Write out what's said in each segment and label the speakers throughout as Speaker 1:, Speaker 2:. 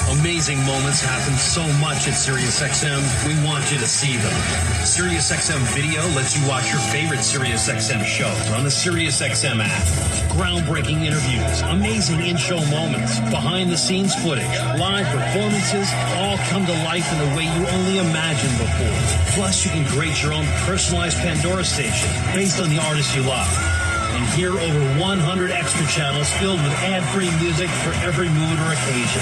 Speaker 1: Amazing moments happen so much at SiriusXM, we want you to see them. SiriusXM Video lets you watch your favorite SiriusXM shows on the SiriusXM app. Groundbreaking interviews, amazing in-show moments, behind-the-scenes footage, live performances, all come to life in a way you only imagined before. Plus, you can create your own personalized Pandora station based on the artists you love. And hear over 100 extra channels filled with ad-free music for every mood or occasion.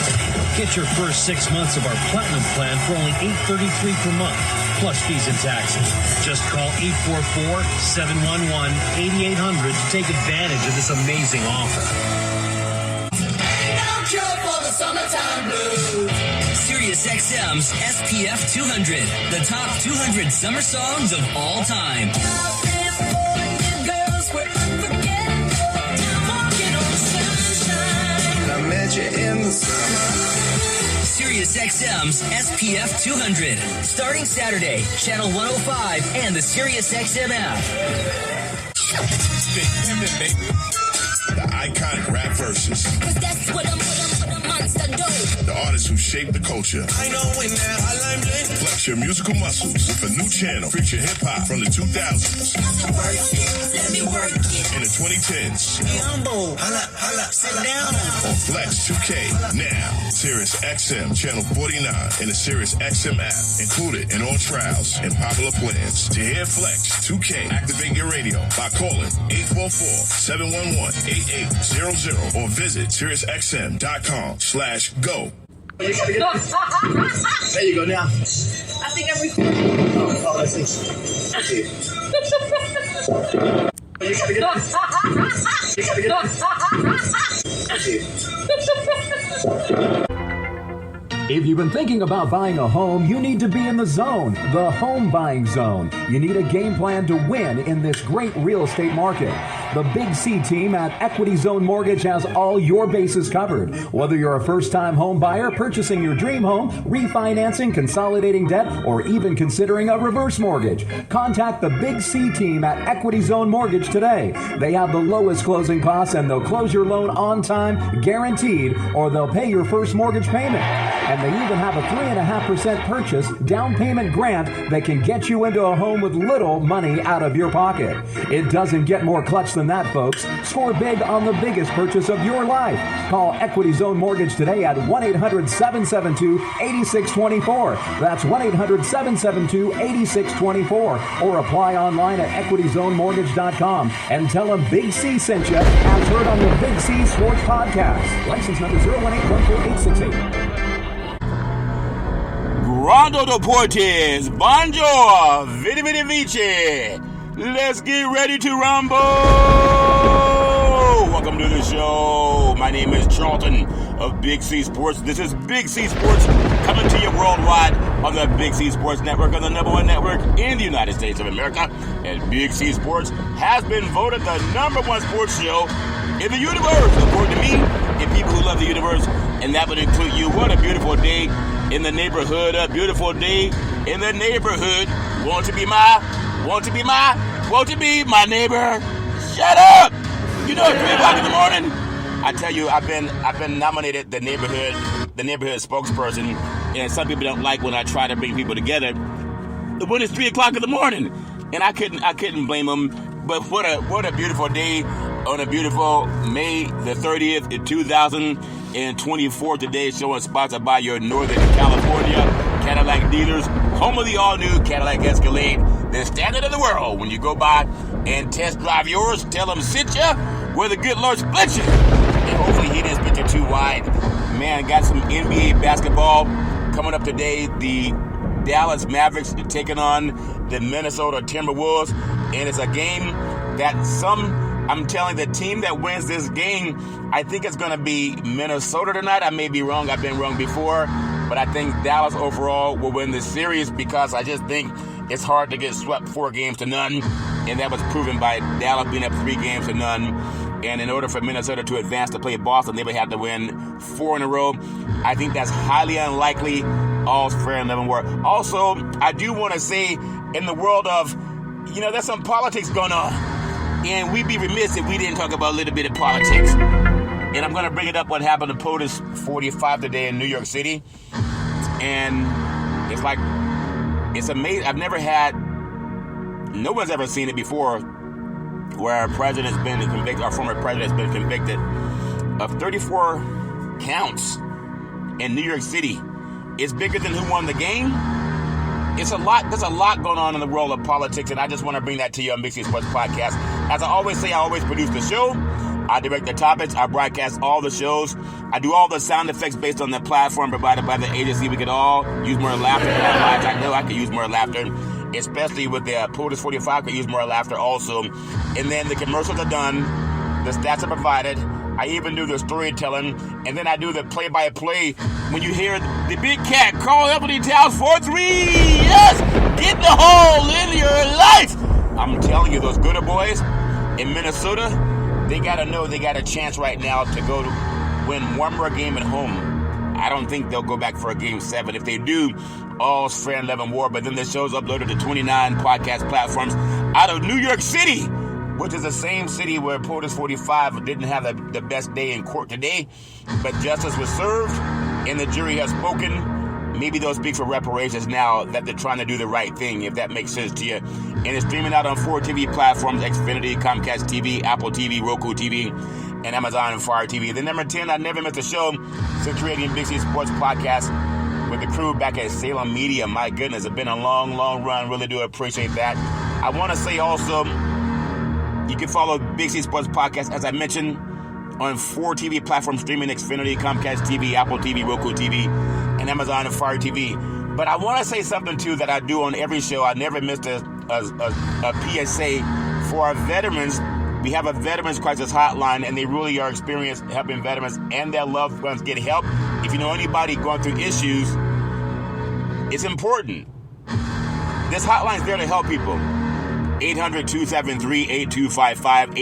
Speaker 1: Get your first 6 months of our Platinum plan for only $8.33 per month, plus fees and taxes. Just call 844-711-8800 to take advantage of this amazing offer.
Speaker 2: SiriusXM's SPF 200, the top 200 summer songs of all time. SiriusXM's SPF 200, starting Saturday, Channel 105 and the SiriusXM app.
Speaker 3: The iconic rap verses.
Speaker 4: Cause that's what a monster do.
Speaker 3: The artists who shape the culture.
Speaker 4: I know when that
Speaker 3: Flex your musical muscles with a new channel. Feature hip-hop from the 2000s.
Speaker 4: Let me work it.
Speaker 3: In the 2010s.
Speaker 4: Be humble. Holla, sit down.
Speaker 3: On Flex 2K. Now, SiriusXM Channel 49 in the SiriusXM app. Included in all trials and popular plans. To hear Flex 2K, activate your radio by calling 844-711-8800 or visit SiriusXM.com/go.
Speaker 5: There you go now.
Speaker 6: I think I'm recording.
Speaker 5: Oh, let's see. You gotta get this. You gotta get this.
Speaker 7: If you've been thinking about buying a home, you need to be in the zone, the home buying zone. You need a game plan to win in this great real estate market. The Big C team at Equity Zone Mortgage has all your bases covered. Whether you're a first-time home buyer, purchasing your dream home, refinancing, consolidating debt, or even considering a reverse mortgage, contact the Big C team at Equity Zone Mortgage today. They have the lowest closing costs and they'll close your loan on time, guaranteed, or they'll pay your first mortgage payment. And they even have a 3.5% purchase down payment grant that can get you into a home with little money out of your pocket. It doesn't get more clutch than that, folks. Score big on the biggest purchase of your life. Call Equity Zone Mortgage today at 1-800-772-8624. That's 1-800-772-8624. Or apply online at equityzonemortgage.com and tell them Big C sent you, as heard on the Big C Sports Podcast. License number 01814-868.
Speaker 8: Rondo Deportes, Bonjour, Vidi Vidi Vici. Let's get ready to rumble. Welcome to the show. My name is Charlton of Big C Sports. This is Big C Sports coming to you worldwide on the Big C Sports Network, on the #1 network in the United States of America. And Big C Sports has been voted the #1 sports show in the universe, according to me, and people who love the universe. And that would include you. What a beautiful day in the neighborhood. A beautiful day in the neighborhood. Want to be my neighbor? Shut up! You know it's 3 o'clock in the morning. I tell you, I've been nominated the neighborhood spokesperson, and some people don't like when I try to bring people together. When it's 3 o'clock in the morning, and I couldn't blame them. But what a beautiful day on a beautiful May the 30th, 2024. Today, showing sponsored by your Northern California Cadillac dealers, home of the all-new Cadillac Escalade, the standard of the world. When you go by and test drive yours, tell them sit ya where the good Lord split you. And hopefully he didn't split you too wide. Man, got some NBA basketball coming up today. The Dallas Mavericks taking on the Minnesota Timberwolves. And it's a game that I'm telling the team that wins this game, I think it's going to be Minnesota tonight. I may be wrong. I've been wrong before. But I think Dallas overall will win this series because I just think it's hard to get swept 4-0. And that was proven by Dallas being up 3-0. And in order for Minnesota to advance to play Boston, they would have to win 4 in a row. I think that's highly unlikely. All's fair in love and war. Also, I do want to say, in the world of, there's some politics going on. And we'd be remiss if we didn't talk about a little bit of politics. And I'm going to bring it up what happened to Potus 45 today in New York City. And it's like, it's amazing. I've never had, no one's ever seen it before, where a president's been convicted, our former president's been convicted of 34 counts in New York City. It's bigger than who won the game. It's a lot. There's a lot going on in the world of politics, and I just want to bring that to you on Big C Sports Podcast. As I always say, I always produce the show. I direct the topics. I broadcast all the shows. I do all the sound effects based on the platform provided by the agency. We could all use more laughter in our lives. I know I could use more laughter, especially with the Potus 45. Could use more laughter also. And then the commercials are done. The stats are provided. I even do the storytelling, and then I do the play-by-play. When you hear the big cat call Ebony Towns 4-3, yes, get the hole in your life. I'm telling you, those Gooder boys in Minnesota, they got to know they got a chance right now to go to win one more game at home. I don't think they'll go back for a game 7. If they do, all's fair and love and war. But then the show's uploaded to 29 podcast platforms out of New York City, which is the same city where Potus 45 didn't have the best day in court today. But justice was served, and the jury has spoken. Maybe they'll speak for reparations now that they're trying to do the right thing, if that makes sense to you. And it's streaming out on 4 TV platforms: Xfinity, Comcast TV, Apple TV, Roku TV, and Amazon and Fire TV. Then number 10, I never missed a show since creating Big C Sports Podcast with the crew back at Salem Media. My goodness, it's been a long, long run. Really do appreciate that. I want to say also, you can follow Big C Sports Podcast, as I mentioned, on 4 TV platforms streaming: Xfinity, Comcast TV, Apple TV, Roku TV, and Amazon and Fire TV. But I want to say something, too, that I do on every show. I never missed a PSA for our veterans. We have a Veterans Crisis Hotline, and they really are experienced helping veterans and their loved ones get help. If you know anybody going through issues, it's important. This hotline's there to help people. 800-273-8255,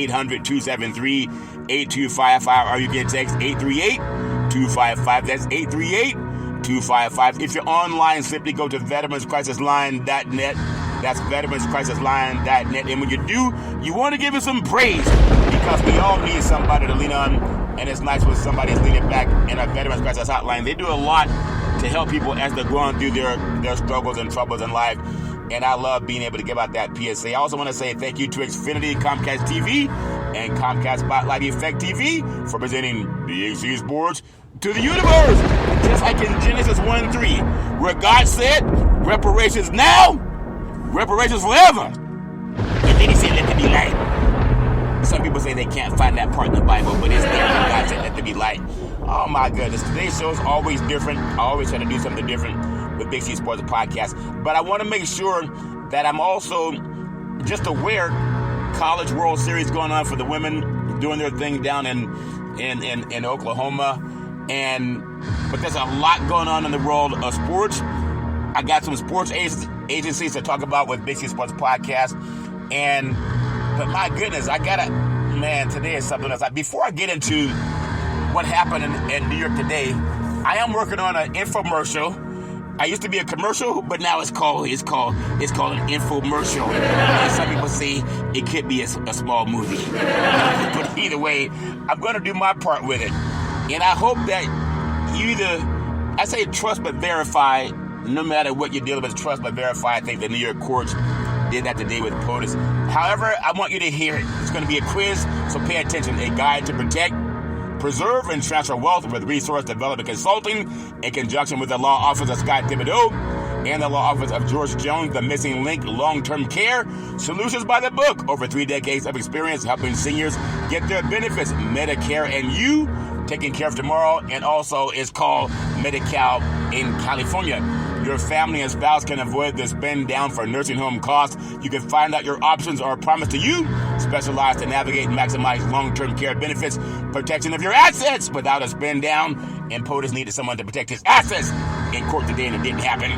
Speaker 8: 800-273-8255, or you can text 838-255. That's 838-255. If you're online, simply go to veteranscrisisline.net. That's veteranscrisisline.net. And when you do, you want to give us some praise, because we all need somebody to lean on, and it's nice when somebody's leaning back in a Veterans Crisis Hotline. They do a lot to help people as they're going through their struggles and troubles in life. And I love being able to give out that PSA. I also want to say thank you to Xfinity, Comcast TV, and Comcast Spotlight Effect TV for presenting Big C Sports to the universe. Just like in Genesis 1:3, where God said, reparations now, reparations forever. And then he said, let there be light. Some people say they can't find that part in the Bible, but it's there when God said, let there be light. Oh my goodness. Today's show is always different. I always try to do something different with Big C Sports Podcast. But I want to make sure that I'm also just aware, College World Series going on for the women, doing their thing down in Oklahoma. But there's a lot going on in the world of sports. I got some sports agencies to talk about with Big C Sports Podcast. But my goodness, today is something else. Before I get into what happened in New York today, I am working on an infomercial. I used to be a commercial, but now it's called an infomercial. And some people say it could be a small movie. But either way, I'm going to do my part with it. And I hope that you I say trust but verify. No matter what you're dealing with, trust but verify. I think the New York courts did that today with Potus. However, I want you to hear it. It's going to be a quiz, so pay attention. A guide to protect, preserve, and transfer wealth with Resource Development Consulting in conjunction with the law office of Scott Thibodeau and the law office of George Jones, the Missing Link Long-Term Care Solutions by the Book. Over 3 decades of experience helping seniors get their benefits, Medicare and You, taking care of tomorrow, and also is called Medi-Cal in California. Your family and spouse can avoid the spend down for nursing home costs. You can find out your options are promised to you, specialized to navigate and maximize long-term care benefits, protection of your assets without a spend down. And POTUS needed someone to protect his assets in court today, and it didn't happen.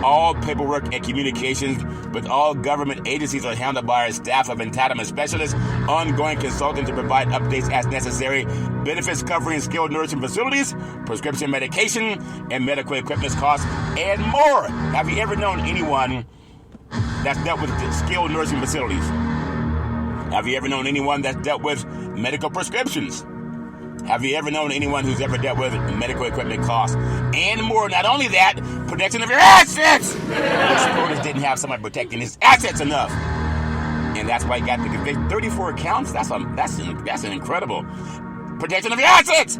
Speaker 8: All paperwork and communications with all government agencies are handled by our staff of entitlement specialists, ongoing consulting to provide updates as necessary, benefits covering skilled nursing facilities, prescription medication, and medical equipment costs, and more. Have you ever known anyone that's dealt with skilled nursing facilities? Have you ever known anyone that's dealt with medical prescriptions? Have you ever known anyone who's ever dealt with medical equipment costs and more? Not only that, protection of your assets! Which Potus didn't have somebody protecting his assets enough. And that's why he got the 34 accounts. That's an incredible protection of your assets,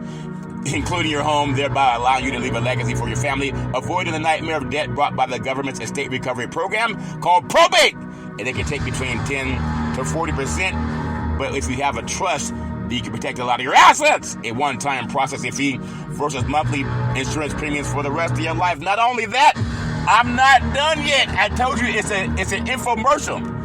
Speaker 8: including your home, thereby allowing you to leave a legacy for your family, avoiding the nightmare of debt brought by the government's estate recovery program called probate. And it can take between 10 to 40%. But if you have a trust, you can protect a lot of your assets. A one-time processing fee versus monthly insurance premiums for the rest of your life. Not only that, I'm not done yet. I told you it's an infomercial.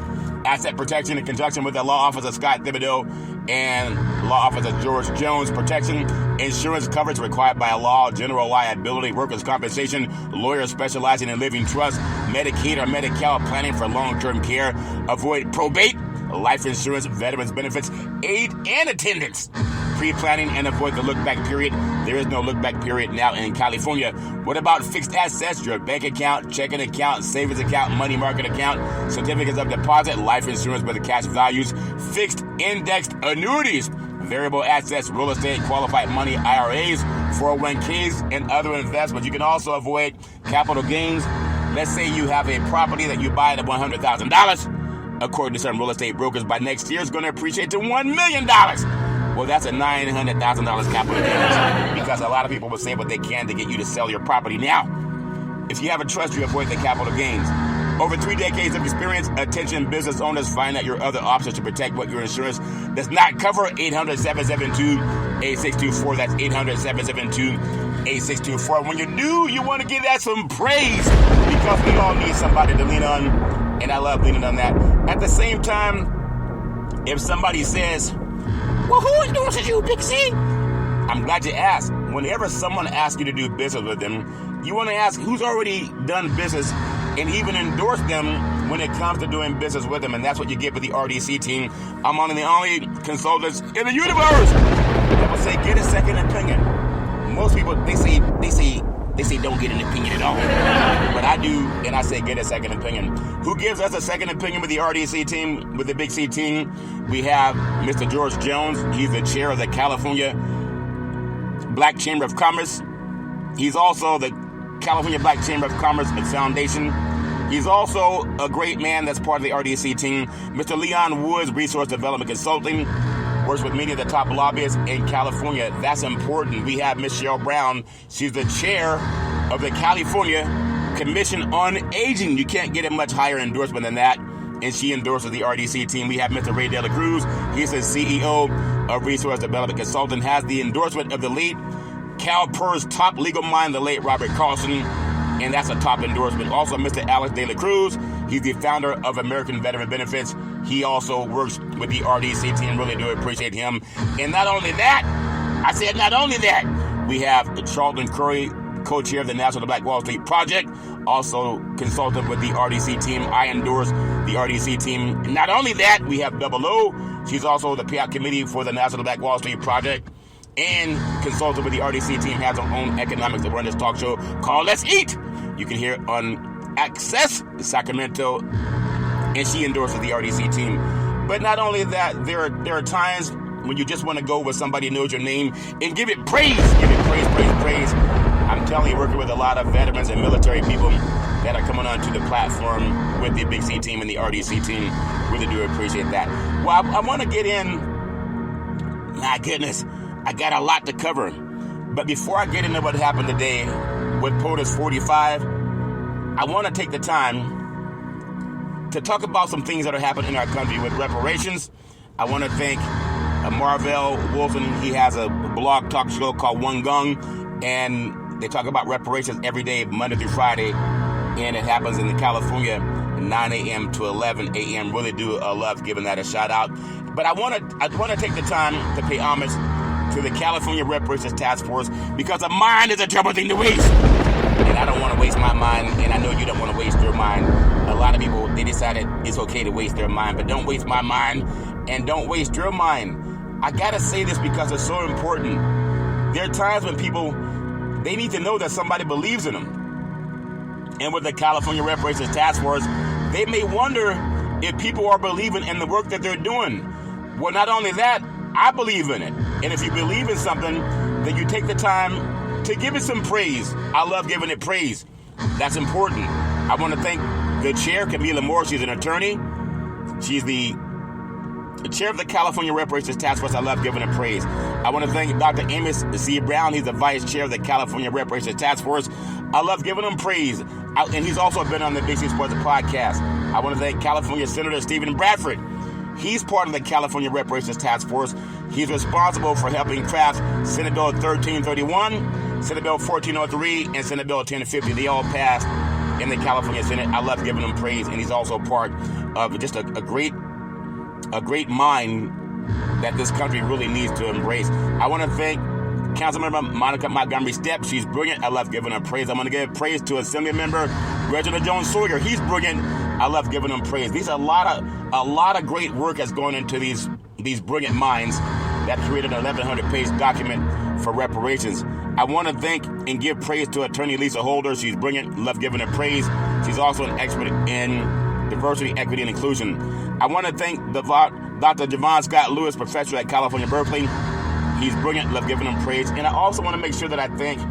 Speaker 8: Asset protection in conjunction with the law office of Scott Thibodeau and law office of George Jones. Protection, insurance coverage required by law, general liability, workers' compensation, lawyers specializing in living trust, Medicaid or Medi-Cal planning for long-term care, avoid probate, life insurance, veterans benefits, aid and attendance, pre-planning, and avoid the look-back period. There is no look-back period now in California. What about fixed assets? Your bank account, checking account, savings account, money market account, certificates of deposit, life insurance with the cash values, fixed indexed annuities, variable assets, real estate, qualified money, IRAs, 401ks, and other investments. You can also avoid capital gains. Let's say you have a property that you buy at $100,000. According to some real estate brokers, by next year, it's going to appreciate to $1 million. Well, that's a $900,000 capital gains, because a lot of people will say what they can to get you to sell your property now. If you have a trust, you avoid the capital gains. Over 3 decades of experience, attention business owners, find out your other options to protect what your insurance does not cover. 800-772-8624. That's 800-772-8624. When you do, you want to give that some praise, because we all need somebody to lean on, and I love leaning on that. At the same time, if somebody says, well, who endorses you, Big C? I'm glad you asked. Whenever someone asks you to do business with them, you want to ask who's already done business and even endorse them when it comes to doing business with them. And that's what you get with the RDC team. I'm one of the only consultants in the universe that will say, get a second opinion. Most people, they say don't get an opinion at all. But I do, and I say get a second opinion. Who gives us a second opinion with the RDC team, with the Big C team? We have Mr. George Jones. He's the chair of the California Black Chamber of Commerce. He's also the California Black Chamber of Commerce Foundation. He's also a great man that's part of the RDC team. Mr. Leon Woods, Resource Development Consulting, works with many of the top lobbyists in California. That's important. We have Ms. Cheryl Brown. She's the chair of the California Commission on Aging. You can't get a much higher endorsement than that. And she endorses the RDC team. We have Mr. Ray De La Cruz. He's the CEO of Resource Development Consulting, has the endorsement of the late CalPERS top legal mind, the late Robert Carlson, and that's a top endorsement. Also, Mr. Alex De La Cruz. He's the founder of American Veteran Benefits. He also works with the RDC team. Really do appreciate him. And not only that, we have Charlton Curry, co-chair of the National Black Wall Street Project, also consultant with the RDC team. I endorse the RDC team. And not only that, we have Double O. She's also the payout committee for the National Black Wall Street Project and consultant with the RDC team, has her own economics to run this talk show called Let's Eat. You can hear it on Access Sacramento, and she endorses the RDC team. But not only that, there are times when you just want to go with somebody who knows your name and give it praise. Give it praise. I'm telling you, working with a lot of veterans and military people that are coming onto the platform with the Big C team and the RDC team. Really do appreciate that. Well, I want to get in. My goodness, I got a lot to cover. But before I get into what happened today with Potus 45, I want to take the time to talk about some things that are happening in our country with reparations. I want to thank Marvell Wolfen. He has a blog talk show called One Gung, and they talk about reparations every day, Monday through Friday, and it happens in California, 9 a.m. to 11 a.m. Really do love giving that a shout out. But I want to take the time to pay homage to the California Reparations Task Force, because a mind is a terrible thing to waste. And I don't want to waste my mind, and I know you don't want to waste your mind. A lot of people, they decided it's okay to waste their mind, but don't waste my mind, and don't waste your mind. I gotta say this because it's so important. There are times when people, they need to know that somebody believes in them. And with the California Reparations Task Force, they may wonder if people are believing in the work that they're doing. Well, not only that, I believe in it. And if you believe in something, then you take the time to give it some praise. I love giving it praise. That's important. I want to thank the chair, Camila Moore. She's an attorney. She's the chair of the California Reparations Task Force. I love giving her praise. I want to thank Dr. Amos C. Brown. He's the vice chair of the California Reparations Task Force. I love giving him praise. And he's also been on the Big C Sports podcast. I want to thank California Senator Stephen Bradford. He's part of the California Reparations Task Force. He's responsible for helping craft Senate Bill 1331, Senate Bill 1403, and Senate Bill 1050. They all passed in the California Senate. I love giving him praise, and he's also part of just a great mind that this country really needs to embrace. I want to thank Councilmember Monica Montgomery Stepp. She's brilliant. I love giving her praise. I'm going to give praise to Assembly Member Reginald Jones Sawyer. He's brilliant. I love giving him praise. These are a lot of great work has gone into these brilliant minds that created an 1,100-page document for reparations. I want to thank and give praise to Attorney Lisa Holder. She's brilliant. Love giving her praise. She's also an expert in diversity, equity, and inclusion. I want to thank Dr. Javon Scott Lewis, professor at California Berkeley. He's brilliant. Love giving him praise. And I also want to make sure that I thank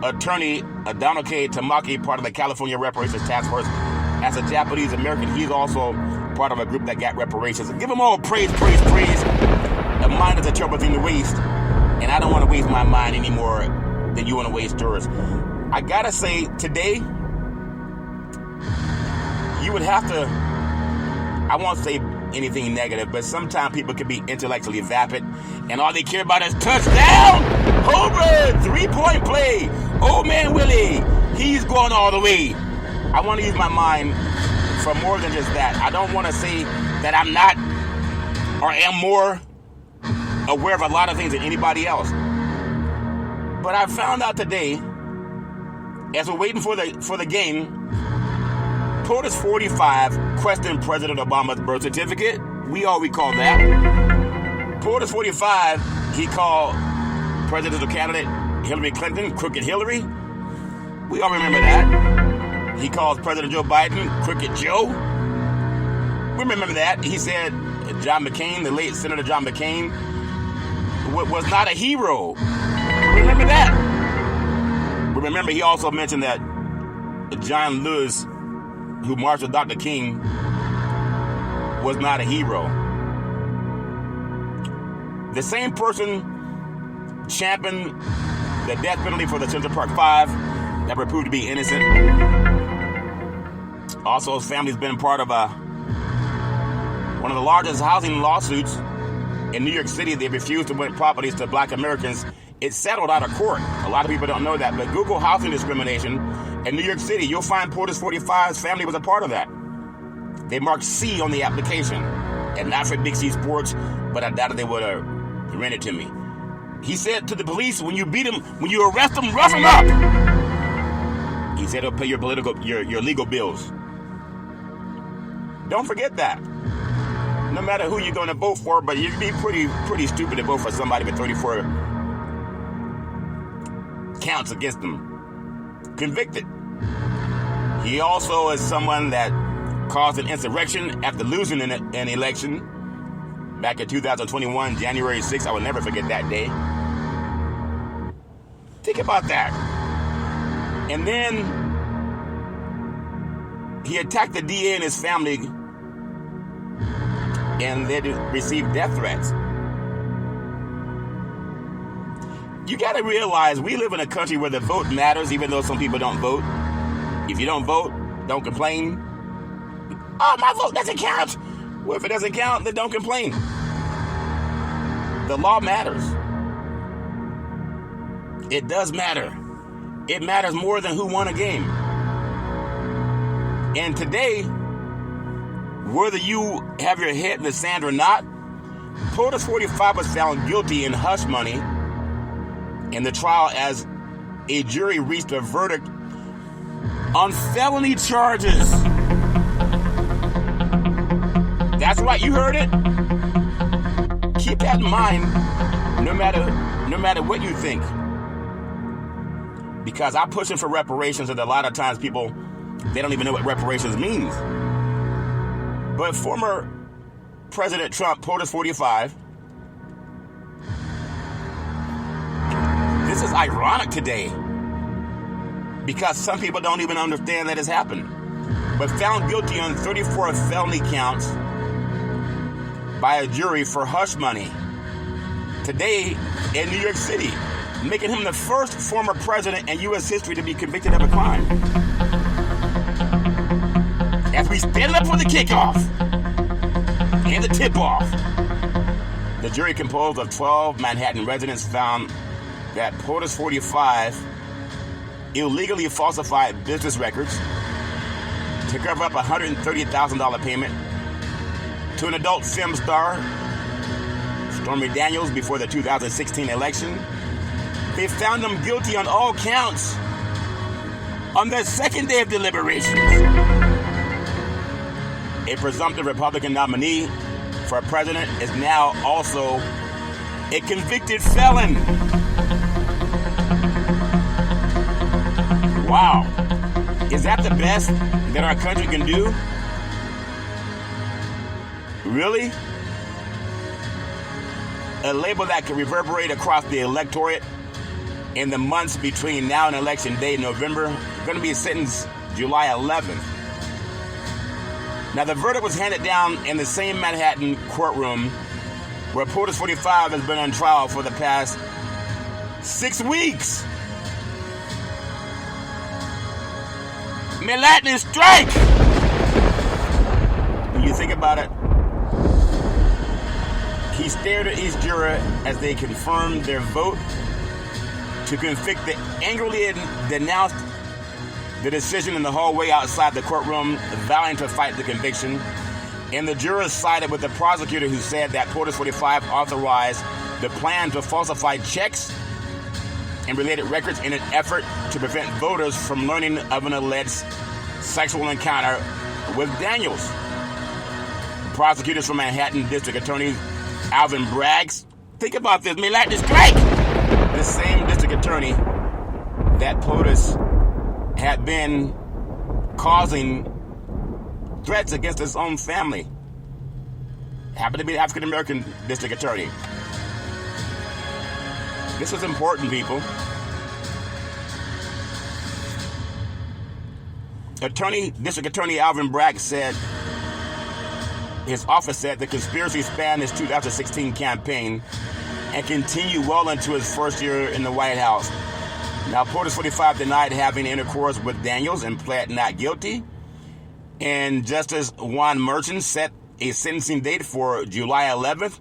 Speaker 8: Attorney Donald K. Tamaki, part of the California Reparations Task Force. As a Japanese American, he's also part of a group that got reparations. Give them all praise, praise, praise. A mind is a terrible thing to waste. And I don't want to waste my mind any more than you want to waste yours. I got to say, today, you would have to, I won't say anything negative, but sometimes people can be intellectually vapid, and all they care about is touchdown, home run, three-point play. Old man Willie, he's going all the way. I want to use my mind for more than just that. I don't want to say that I'm not or am more aware of a lot of things than anybody else. But I found out today, as we're waiting for the game, Potus 45 questioned President Obama's birth certificate. We all recall that. Potus 45, he called presidential candidate Hillary Clinton Crooked Hillary. We all remember that. He calls President Joe Biden Crooked Joe. We remember that. He said John McCain, the late Senator John McCain, was not a hero. Remember that. Remember, he also mentioned that John Lewis, who marched with Dr. King, was not a hero. The same person championed the death penalty for the Central Park Five that were proved to be innocent. Also, his family's been part of one of the largest housing lawsuits in New York City. They refused to rent properties to black Americans. It settled out of court. A lot of people don't know that, but Google housing discrimination in New York City. You'll find Potus 45's family was a part of that. They marked C on the application, and not for Big C Sports, but I doubted they would have rented to me. He said to the police, when you beat him, when you arrest him, rough him up. He said he'll pay your legal bills. Don't forget that. No matter who you're going to vote for, but you'd be pretty stupid to vote for somebody with 34 counts against them. Convicted. He also is someone that caused an insurrection after losing an election back in 2021, January 6th. I will never forget that day. Think about that. And then he attacked the DA and his family, and they received death threats. You got to realize we live in a country where the vote matters, even though some people don't vote. If you don't vote, don't complain. Oh, my vote doesn't count. Well, if it doesn't count, then don't complain. The law matters. It does matter. It matters more than who won a game. And today, whether you have your head in the sand or not, Potus 45 was found guilty in hush money in the trial as a jury reached a verdict on felony charges. That's right, you heard it. Keep that in mind, no matter what you think. Because I'm pushing for reparations, and a lot of times people, they don't even know what reparations means. But former President Trump, Potus 45, This is ironic today because some people don't even understand that it's happened. But found guilty on 34 felony counts by a jury for hush money today in New York City, making him the first former president in U.S. history to be convicted of a crime. As we stand up for the kickoff and the tip-off, the jury composed of 12 Manhattan residents found that Potus 45 illegally falsified business records to cover up a $130,000 payment to an adult film star, Stormy Daniels, before the 2016 election. They found him guilty on all counts on the second day of deliberations. A presumptive Republican nominee for president is now also a convicted felon. Wow. Is that the best that our country can do? Really? A label that can reverberate across the electorate in the months between now and election day, November, going to be sentenced July 11th. Now, the verdict was handed down in the same Manhattan courtroom where Potus 45 has been on trial for the past 6 weeks. Lightning strike! When you think about it, he stared at each juror as they confirmed their vote to convict the angrily denounced the decision in the hallway outside the courtroom, vowing to fight the conviction. And the jurors sided with the prosecutor who said that Potus 45 authorized the plan to falsify checks and related records in an effort to prevent voters from learning of an alleged sexual encounter with Daniels. Prosecutors from Manhattan District Attorney Alvin Braggs, think about this, may like to strike! The same district attorney that Potus had been causing threats against his own family. Happened to be the African-American district attorney. This was important, people. District Attorney Alvin Bragg said, his office said the conspiracy spanned his 2016 campaign and continued well into his first year in the White House. Now, Potus 45 denied having intercourse with Daniels and pled not guilty. And Justice Juan Merchant set a sentencing date for July 11th,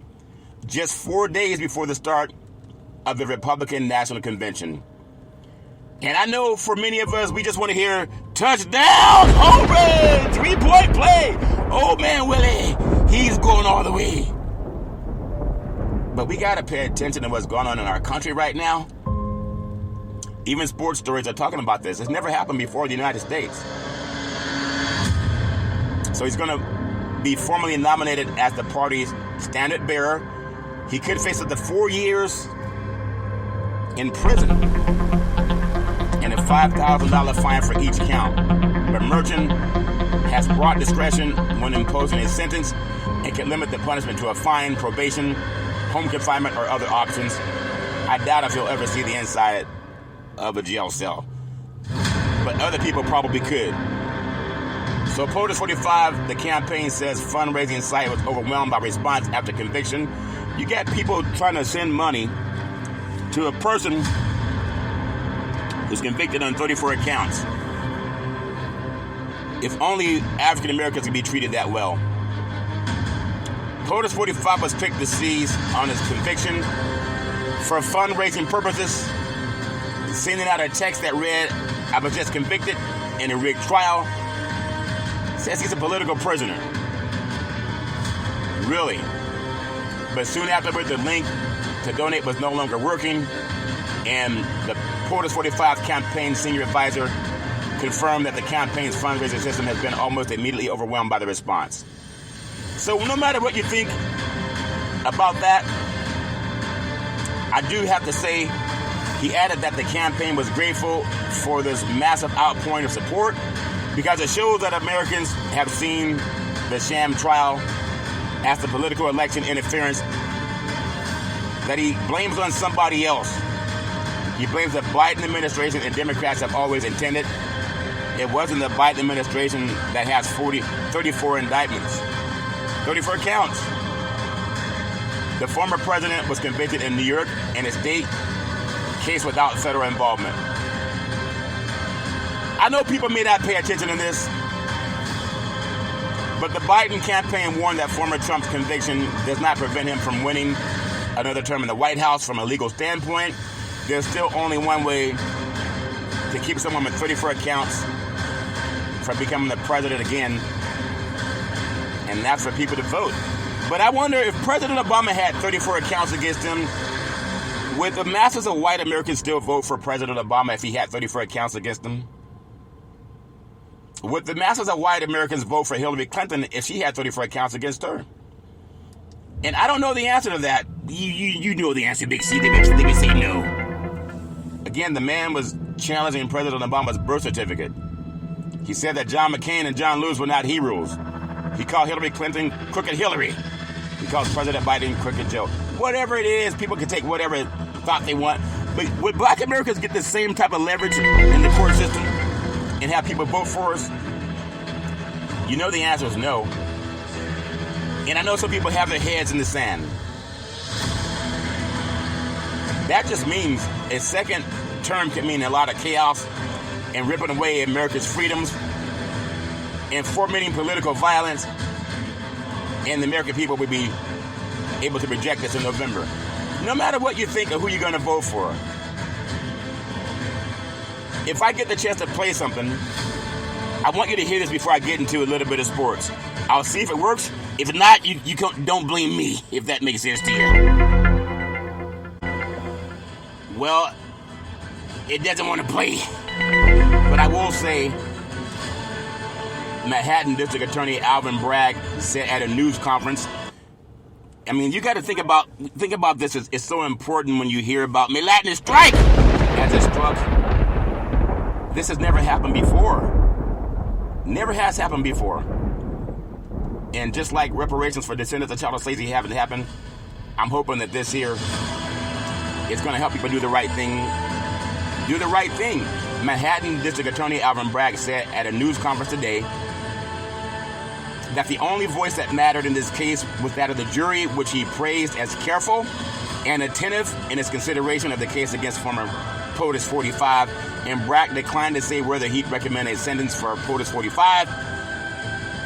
Speaker 8: just 4 days before the start of the Republican National Convention. And I know for many of us, we just want to hear touchdown, home run, 3-point play. Oh man, Willie, he's going all the way. But we got to pay attention to what's going on in our country right now. Even sports stories are talking about this. It's never happened before in the United States. So he's going to be formally nominated as the party's standard bearer. He could face up to 4 years in prison and a $5,000 fine for each count. But Merchant has broad discretion when imposing a sentence and can limit the punishment to a fine, probation, home confinement, or other options. I doubt if he'll ever see the inside of a jail cell. But other people probably could. So Potus 45, the campaign says fundraising site was overwhelmed by response after conviction. You got people trying to send money to a person who's convicted on 34 counts. If only African Americans could be treated that well. Potus 45 was picked to seize on his conviction for fundraising purposes, sending out a text that read, "I was just convicted in a rigged trial." Says he's a political prisoner. Really? But soon afterwards, the link to donate was no longer working, and the Potus 45 campaign senior advisor confirmed that the campaign's fundraising system has been almost immediately overwhelmed by the response. So no matter what you think about that, I do have to say, he added that the campaign was grateful for this massive outpouring of support because it shows that Americans have seen the sham trial as the political election interference that he blames on somebody else. He blames the Biden administration and Democrats have always intended. It wasn't the Biden administration that has 34 indictments, 34 counts. The former president was convicted in New York in a state case without federal involvement. I know people may not pay attention to this, but the Biden campaign warned that former Trump's conviction does not prevent him from winning another term in the White House from a legal standpoint. There's still only one way to keep someone with 34 counts from becoming the president again, and that's for people to vote. But I wonder if President Obama had 34 counts against him, would the masses of white Americans still vote for President Obama if he had 34 counts against him? Would the masses of white Americans vote for Hillary Clinton if she had 34 counts against her? And I don't know the answer to that. You know the answer, Big C. They may say no. Again, the man was challenging President Obama's birth certificate. He said that John McCain and John Lewis were not heroes. He called Hillary Clinton Crooked Hillary. He calls President Biden Crooked Joe. Whatever it is, people can take whatever thought they want. But would black Americans get the same type of leverage in the court system and have people vote for us? You know the answer is no. And I know some people have their heads in the sand. That just means a second term can mean a lot of chaos and ripping away America's freedoms and fomenting political violence, and the American people would be able to reject this in November. No matter what you think of who you're going to vote for, if I get the chance to play something, I want you to hear this before I get into a little bit of sports. I'll see if it works. If not, you don't blame me, if that makes sense to you. Well, it doesn't want to play. But I will say, Manhattan District Attorney Alvin Bragg said at a news conference, I mean, you got to think about this. It's so important when you hear about Manhattan strike as it struck. This has never happened before. Never has happened before. And just like reparations for descendants of child slavery haven't happened, I'm hoping that this here is going to help people do the right thing. Do the right thing. Manhattan District Attorney Alvin Bragg said at a news conference today that the only voice that mattered in this case was that of the jury, which he praised as careful and attentive in its consideration of the case against former Potus 45. And Bragg declined to say whether he'd recommend a sentence for Potus 45.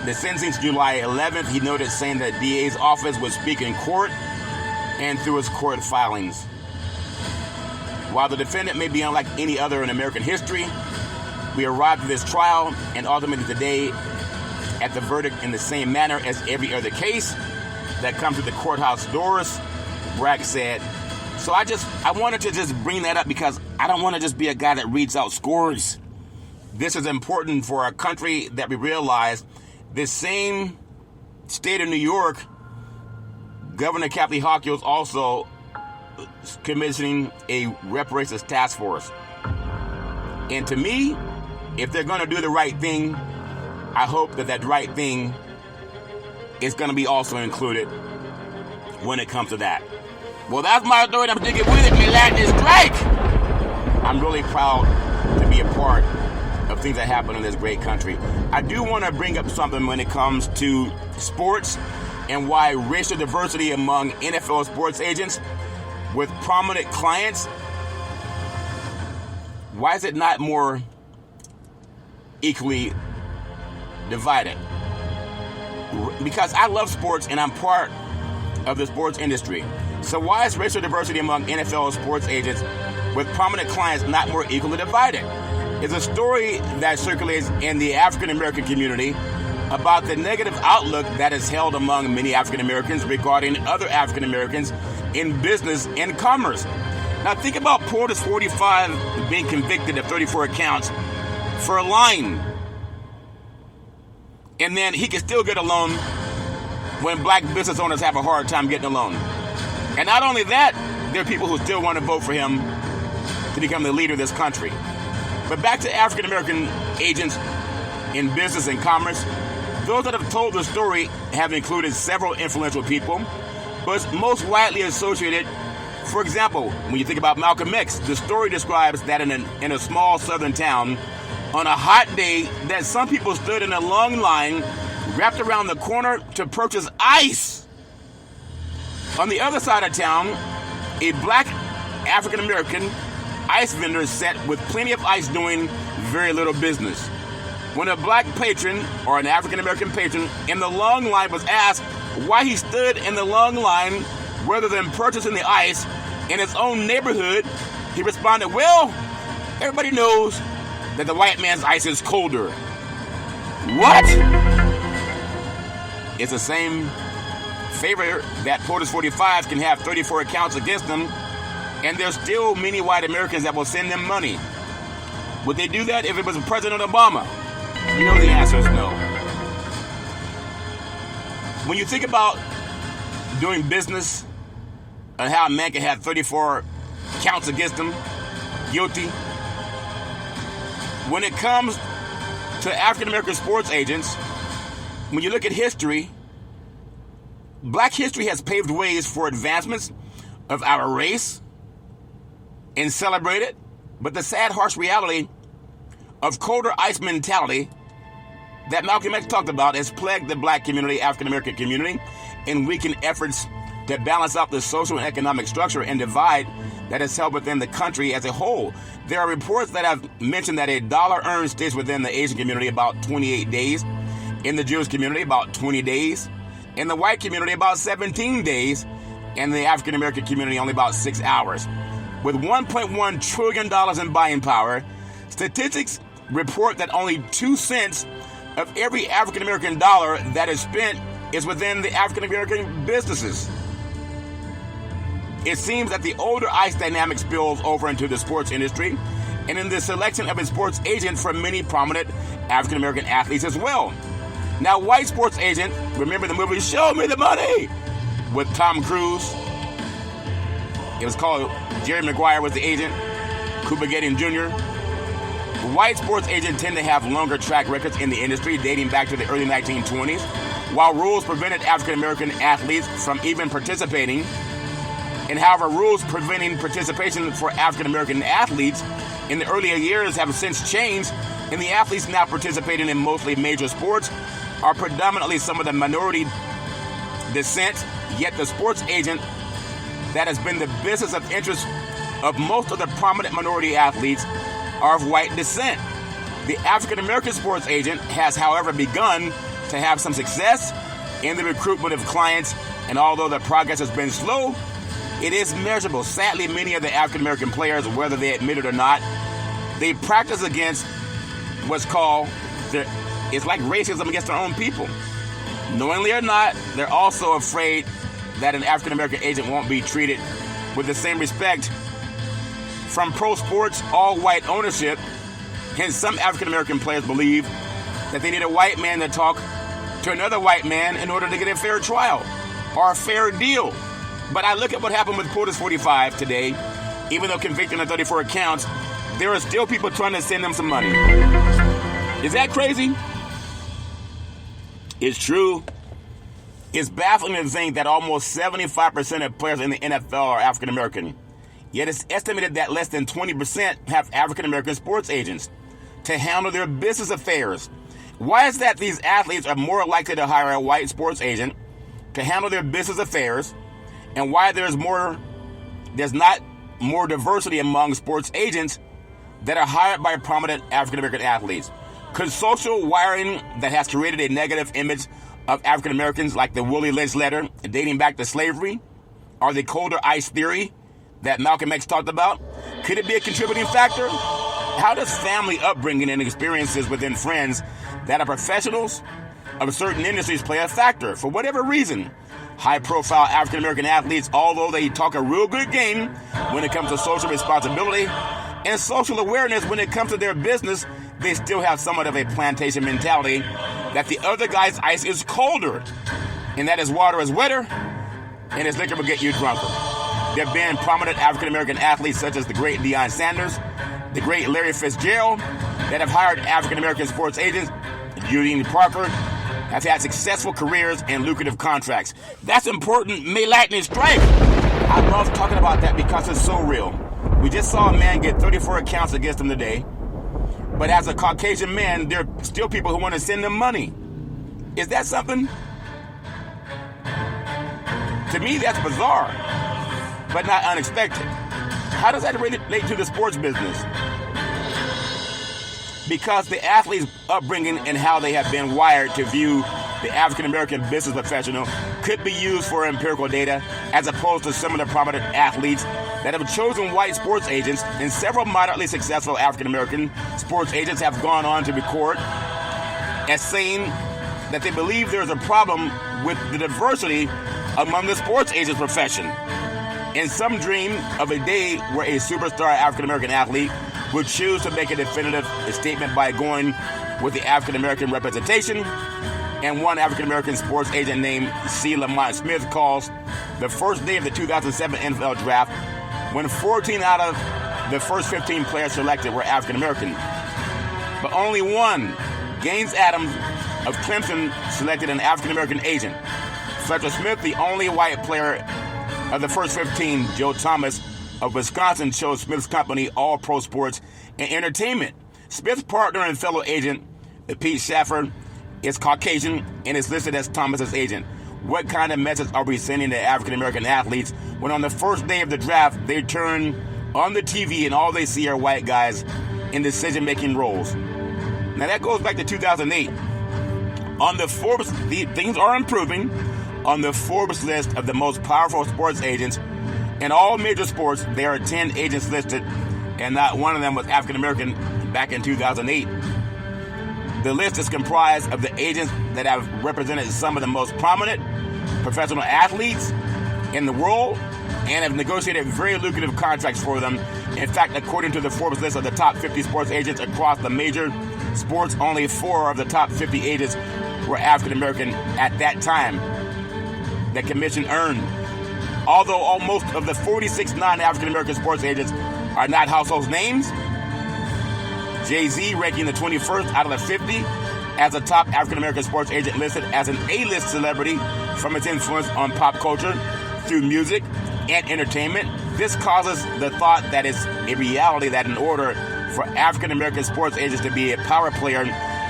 Speaker 8: The sentencing's July 11th. He noted saying that DA's office would speak in court and through its court filings. While the defendant may be unlike any other in American history, we arrived at this trial and ultimately today at the verdict in the same manner as every other case that comes to the courthouse doors, Bragg said. So I wanted to just bring that up because I don't want to just be a guy that reads out scores. This is important for our country that we realize this same state of New York, Governor Kathy Hochul is also commissioning a reparations task force. And to me, if they're going to do the right thing, I hope that right thing is going to be also included when it comes to that. Well, that's my story. I'm sticking with it. Manhattan strike. I'm really proud to be a part of things that happen in this great country. I do want to bring up something when it comes to sports and why racial diversity among NFL sports agents with prominent clients, why is it not more equally divided? Because I love sports and I'm part of the sports industry. So why is racial diversity among NFL sports agents with prominent clients not more equally divided? It's a story that circulates in the African American community about the negative outlook that is held among many African Americans regarding other African Americans in business and commerce. Now think about Potus 45 being convicted of 34 counts for lying. And then he can still get a loan when black business owners have a hard time getting a loan. And not only that, there are people who still want to vote for him to become the leader of this country. But back to African American agents in business and commerce. Those that have told the story have included several influential people, but most widely associated For example, when you think about Malcolm X, the story describes that in a small southern town, on a hot day, that some people stood in a long line wrapped around the corner to purchase ice. On the other side of town, a black African-American ice vendor sat with plenty of ice doing very little business. When a black patron or an African-American patron in the long line was asked why he stood in the long line rather than purchasing the ice in his own neighborhood, he responded, "Well, everybody knows that the white man's ice is colder." What? It's the same favor that Potus 45 can have 34 accounts against them, and there's still many white Americans that will send them money. Would they do that if it was President Obama? You know the answer is no. When you think about doing business and how a man can have 34 counts against him, guilty, when it comes to African-American sports agents, when you look at history, black history has paved ways for advancements of our race and celebrate it, but the sad, harsh reality of colder ice mentality that Malcolm X talked about has plagued the black community, African-American community, and weakened efforts to balance out the social and economic structure and divide that is held within the country as a whole. There are reports that have mentioned that a dollar earned stays within the Asian community about 28 days, in the Jewish community about 20 days, in the white community about 17 days, and the African-American community only about 6 hours. With $1.1 trillion in buying power, statistics report that only 2 cents of every African-American dollar that is spent is within the African-American businesses. It seems that the older ice dynamic spills over into the sports industry and in the selection of a sports agent for many prominent African-American athletes as well. Now, white sports agent, remember the movie Show Me the Money with Tom Cruise? It was called Jerry Maguire was the agent, Cuba Gooding Jr. White sports agents tend to have longer track records in the industry dating back to the early 1920s, while rules prevented African-American athletes from even participating. And however, rules preventing participation for African-American athletes in the earlier years have since changed, and the athletes now participating in mostly major sports are predominantly some of the minority descent, yet the sports agent that has been the business of interest of most of the prominent minority athletes are of white descent. The African-American sports agent has, however, begun to have some success in the recruitment of clients, and although the progress has been slow, it is measurable. Sadly, many of the African-American players, whether they admit it or not, they practice against what's called, it's like racism against their own people. Knowingly or not, they're also afraid that an African-American agent won't be treated with the same respect from pro sports, all-white ownership. Hence, some African-American players believe that they need a white man to talk to another white man in order to get a fair trial or a fair deal. But I look at what happened with Potus 45 today. Even though convicted on 34 counts, there are still people trying to send them some money. Is that crazy? It's true. It's baffling to think that almost 75% of players in the NFL are African American. Yet it's estimated that less than 20% have African American sports agents to handle their business affairs. Why is that these athletes are more likely to hire a white sports agent to handle their business affairs, and why there's not more diversity among sports agents that are hired by prominent African American athletes? Could social wiring that has created a negative image of African Americans, like the Willie Lynch letter dating back to slavery, or the colder ice theory that Malcolm X talked about, could it be a contributing factor? How does family upbringing and experiences within friends that are professionals of certain industries play a factor? For whatever reason, high-profile African-American athletes, although they talk a real good game when it comes to social responsibility and social awareness when it comes to their business, they still have somewhat of a plantation mentality that the other guy's ice is colder, and that his water is wetter, and his liquor will get you drunker. There have been prominent African-American athletes such as the great Deion Sanders, the great Larry Fitzgerald, that have hired African-American sports agents. Eugene Parker have had successful careers and lucrative contracts. That's important. May lightning strike. I love talking about that because it's so real. We just saw a man get 34 accounts against him today. But as a Caucasian man, there are still people who want to send them money. Is that something? To me, that's bizarre, but not unexpected. How does that relate to the sports business? Because the athlete's upbringing and how they have been wired to view the African-American business professional could be used for empirical data, as opposed to some of the prominent athletes that have chosen white sports agents, and several moderately successful African-American sports agents have gone on to record as saying that they believe there is a problem with the diversity among the sports agent profession. And some dream of a day where a superstar African-American athlete would choose to make a definitive statement by going with the African-American representation. And one African-American sports agent named C. Lamont Smith calls the first day of the 2007 NFL draft, when 14 out of the first 15 players selected were African-American. But only one, Gaines Adams of Clemson, selected an African-American agent. Fletcher Smith, the only white player of the first 15, Joe Thomas of Wisconsin, chose Smith's company, All Pro Sports and Entertainment. Smith's partner and fellow agent, Pete Schaffer, is Caucasian and is listed as Thomas's agent. What kind of message are we sending to African-American athletes when on the first day of the draft they turn on the TV and all they see are white guys in decision-making roles? Now that goes back to 2008. On the Forbes, things are improving. On the Forbes list of the most powerful sports agents in all major sports, there are 10 agents listed, and not one of them was African-American back in 2008. The list is comprised of the agents that have represented some of the most prominent professional athletes in the world and have negotiated very lucrative contracts for them. In fact, according to the Forbes list of the top 50 sports agents across the major sports, only 4 of the top 50 agents were African-American at that time. The commission earned. Although almost of the 46 non-African-American sports agents are not household names, Jay-Z ranking the 21st out of the 50 as a top African-American sports agent listed as an A-list celebrity from its influence on pop culture through music and entertainment. This causes the thought that it's a reality that in order for African-American sports agents to be a power player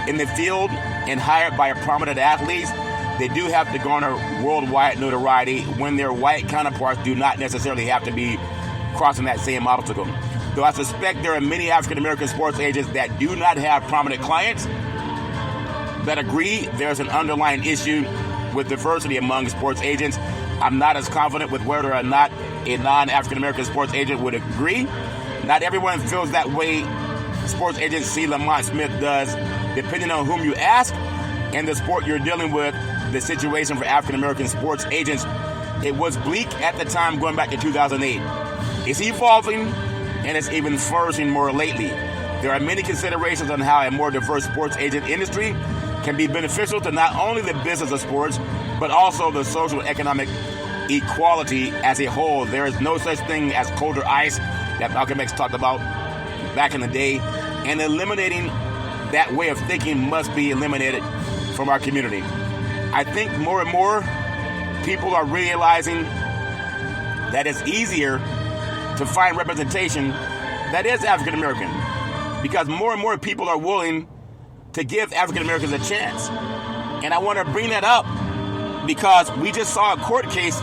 Speaker 8: in the field and hired by prominent athletes, they do have to garner worldwide notoriety when their white counterparts do not necessarily have to be crossing that same obstacle. Though I suspect there are many African-American sports agents that do not have prominent clients that agree there's an underlying issue with diversity among sports agents. I'm not as confident with whether or not a non-African-American sports agent would agree. Not everyone feels that way. Sports agent C. Lamont Smith does. Depending on whom you ask and the sport you're dealing with, the situation for African-American sports agents, it was bleak at the time going back to 2008. It's evolving, and it's even flourishing more lately. There are many considerations on how a more diverse sports agent industry can be beneficial to not only the business of sports, but also the social and economic equality as a whole. There is no such thing as colder ice that Malcolm X talked about back in the day, and eliminating that way of thinking must be eliminated from our community. I think more and more people are realizing that it's easier to find representation that is African American, because more and more people are willing to give African Americans a chance. And I want to bring that up because we just saw a court case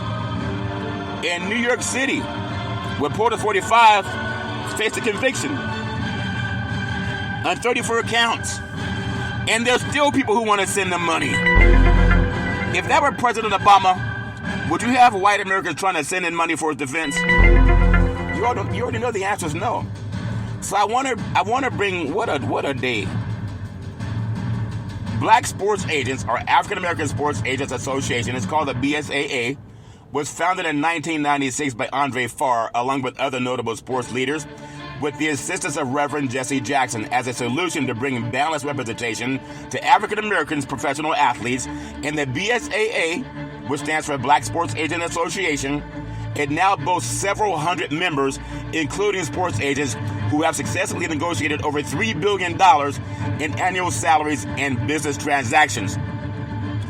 Speaker 8: in New York City where Potus 45 faced a conviction on 34 counts, and there's still people who want to send them money. If that were President Obama, would you have white Americans trying to send in money for his defense? You already know the answer is no. So I want to bring what a day. Black Sports Agents, or African American Sports Agents Association, it's called the BSAA, was founded in 1996 by Andre Farr, along with other notable sports leaders, with the assistance of Reverend Jesse Jackson, as a solution to bring balanced representation to African Americans professional athletes. And the BSAA, which stands for Black Sports Agent Association, it now boasts several hundred members, including sports agents who have successfully negotiated over $3 billion in annual salaries and business transactions.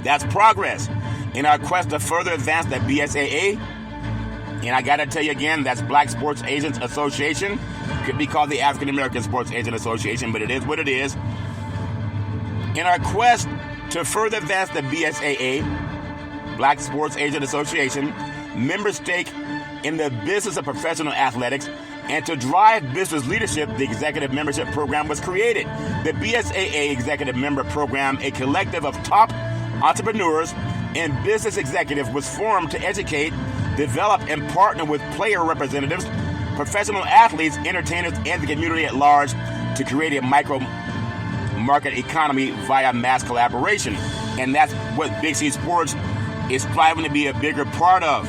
Speaker 8: That's progress. In our quest to further advance the BSAA, And I got to tell you again, that's Black Sports Agents Association. Could be called the African American Sports Agent Association, but it is what it is. In our quest to further advance the BSAA, Black Sports Agent Association, members stake in the business of professional athletics, and to drive business leadership, the Executive Membership Program was created. The BSAA Executive Member Program, a collective of top entrepreneurs and business executives, was formed to educate, develop, and partner with player representatives, professional athletes, entertainers, and the community at large to create a micro market economy via mass collaboration. And that's what Big C Sports is striving to be a bigger part of.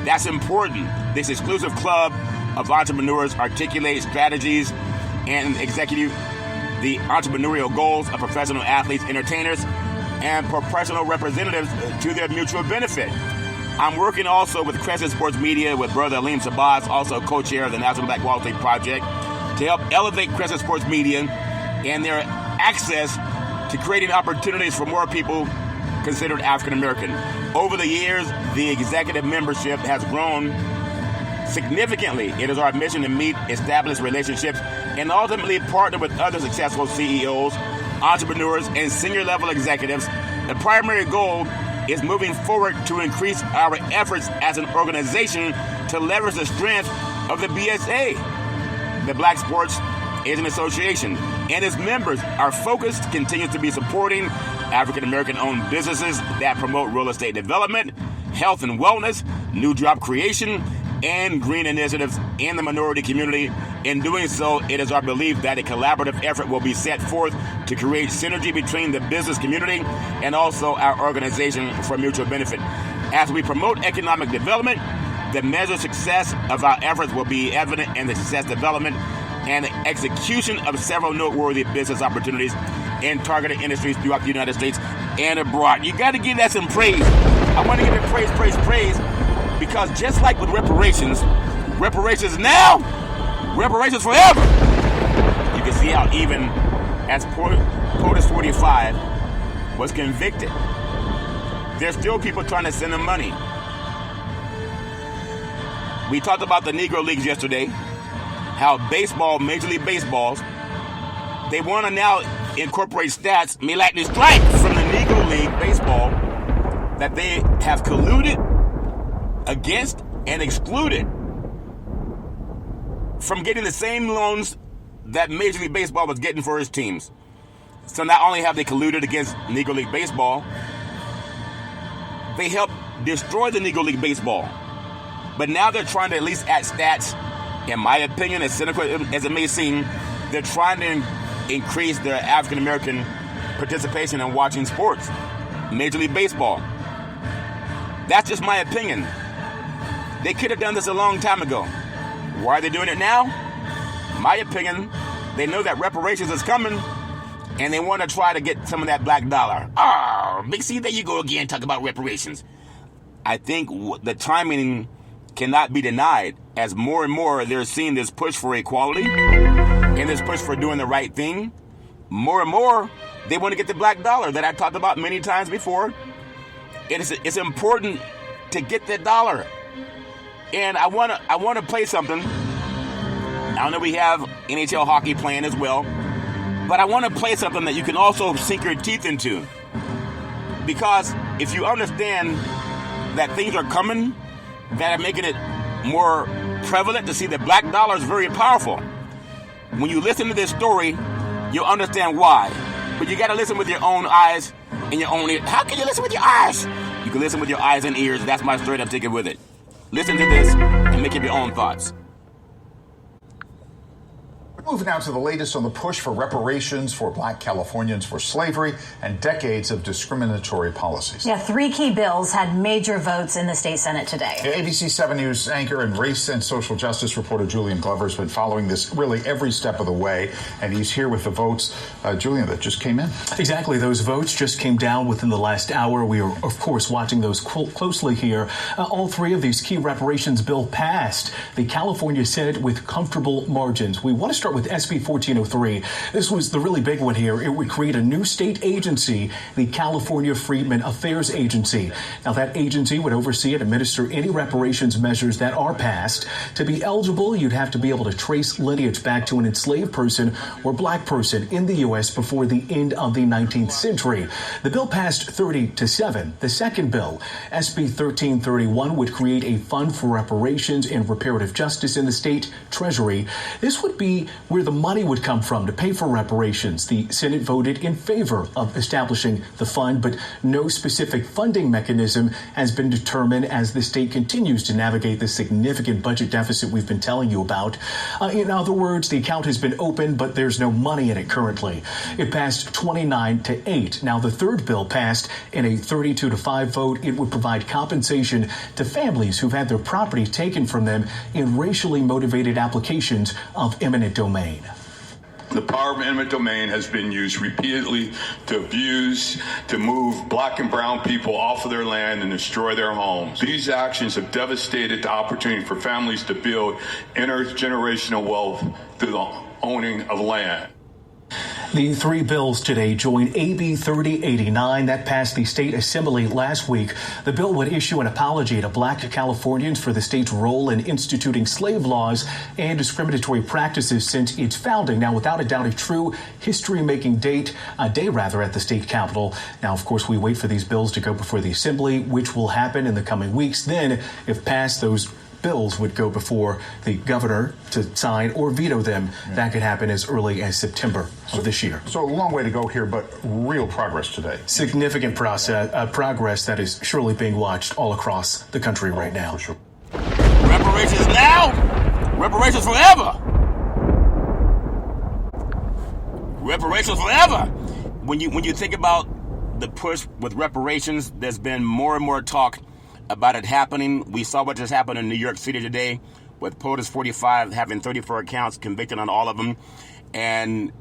Speaker 8: That's important. This exclusive club of entrepreneurs articulate strategies and execute the entrepreneurial goals of professional athletes, entertainers, and professional representatives to their mutual benefit. I'm working also with Crescent Sports Media with Brother Aleem Sabaz, also co-chair of the National Black Wall Street Project, to help elevate Crescent Sports Media and their access to creating opportunities for more people considered African American. Over the years, the executive membership has grown significantly. It is our mission to meet, establish relationships, and ultimately partner with other successful CEOs, entrepreneurs, and senior level executives. The primary goal is moving forward to increase our efforts as an organization to leverage the strength of the BSA, the Black Sports Agent Association, and its members. Our focus continues to be supporting African American owned businesses that promote real estate development, health and wellness, new job creation, and green initiatives in the minority community. In doing so, it is our belief that a collaborative effort will be set forth to create synergy between the business community and also our organization for mutual benefit. As we promote economic development, the measured success of our efforts will be evident in the success development and execution of several noteworthy business opportunities in targeted industries throughout the United States and abroad. You got to give that some praise. I want to give it praise, because just like with reparations now, reparations forever. You can see how even as Potus 45 was convicted, there's still people trying to send him money. We talked about the Negro Leagues yesterday, how baseball, Major League Baseballs, they want to now incorporate stats, may likely strike from the Negro League Baseball, that they have colluded against and excluded from getting the same loans that Major League Baseball was getting for his teams. So not only have they colluded against Negro League Baseball, they helped destroy the Negro League Baseball. But now they're trying to at least add stats. In my opinion, as cynical as it may seem, they're trying to increase their African American participation in watching sports, Major League Baseball. That's just my opinion. They could have done this a long time ago. Why are they doing it now? My opinion, they know that reparations is coming, and they want to try to get some of that black dollar. Oh, Big C, there you go again, talk about reparations. I think the timing cannot be denied, as more and more they're seeing this push for equality and this push for doing the right thing. More and more, they want to get the black dollar that I talked about many times before. It's important to get that dollar. And I want to play something. I know we have NHL hockey playing as well, but I want to play something that you can also sink your teeth into. Because if you understand that things are coming that are making it more prevalent to see that black dollar is very powerful, when you listen to this story, you'll understand why. But you got to listen with your own eyes and your own ears. How can you listen with your eyes? You can listen with your eyes and ears. That's my straight up ticket with it. Listen to this and make up your own thoughts.
Speaker 9: Moving now to the latest on the push for reparations for Black Californians for slavery and decades of discriminatory policies.
Speaker 10: Yeah, 3 key bills had major votes in the state Senate today.
Speaker 9: ABC 7 News anchor and race and social justice reporter Julian Glover has been following this really every step of the way, and he's here with the votes, Julian, that just came in.
Speaker 11: Exactly. Those votes just came down within the last hour. We are, of course, watching those closely here. All 3 of these key reparations bill passed the California Senate with comfortable margins. We want to start with with SB 1403. This was the really big one here. It would create a new state agency, the California Freedmen Affairs Agency. Now, that agency would oversee and administer any reparations measures that are passed. To be eligible, you'd have to be able to trace lineage back to an enslaved person or black person in the U.S. before the end of the 19th century. The bill passed 30-7. The second bill, SB 1331, would create a fund for reparations and reparative justice in the state treasury. This would be where the money would come from to pay for reparations. The Senate voted in favor of establishing the fund, but no specific funding mechanism has been determined as the state continues to navigate the significant budget deficit we've been telling you about. In other words, the account has been opened, but there's no money in it currently. It passed 29-8. Now, the third bill passed in a 32-5 vote. It would provide compensation to families who've had their property taken from them in racially motivated applications of eminent domain.
Speaker 12: The power of eminent domain has been used repeatedly to abuse, to move black and brown people off of their land and destroy their homes. These actions have devastated the opportunity for families to build intergenerational wealth through the owning of land.
Speaker 11: The three bills today join AB 3089 that passed the state assembly last week. The bill would issue an apology to black Californians for the state's role in instituting slave laws and discriminatory practices since its founding. Now, without a doubt, a true history-making day at the state capitol. Now, of course, we wait for these bills to go before the assembly, which will happen in the coming weeks. Then, if passed, those bills would go before the governor to sign or veto them. Yeah. That could happen as early as September of this year.
Speaker 9: So a long way to go here, but real progress today.
Speaker 11: Significant progress that is surely being watched all across the country right now.
Speaker 9: For sure.
Speaker 8: Reparations now, reparations forever. Reparations forever. When you think about the push with reparations, there's been more and more talk about it happening. We saw what just happened in New York City today with Potus 45 having 34 counts, convicted on all of them. And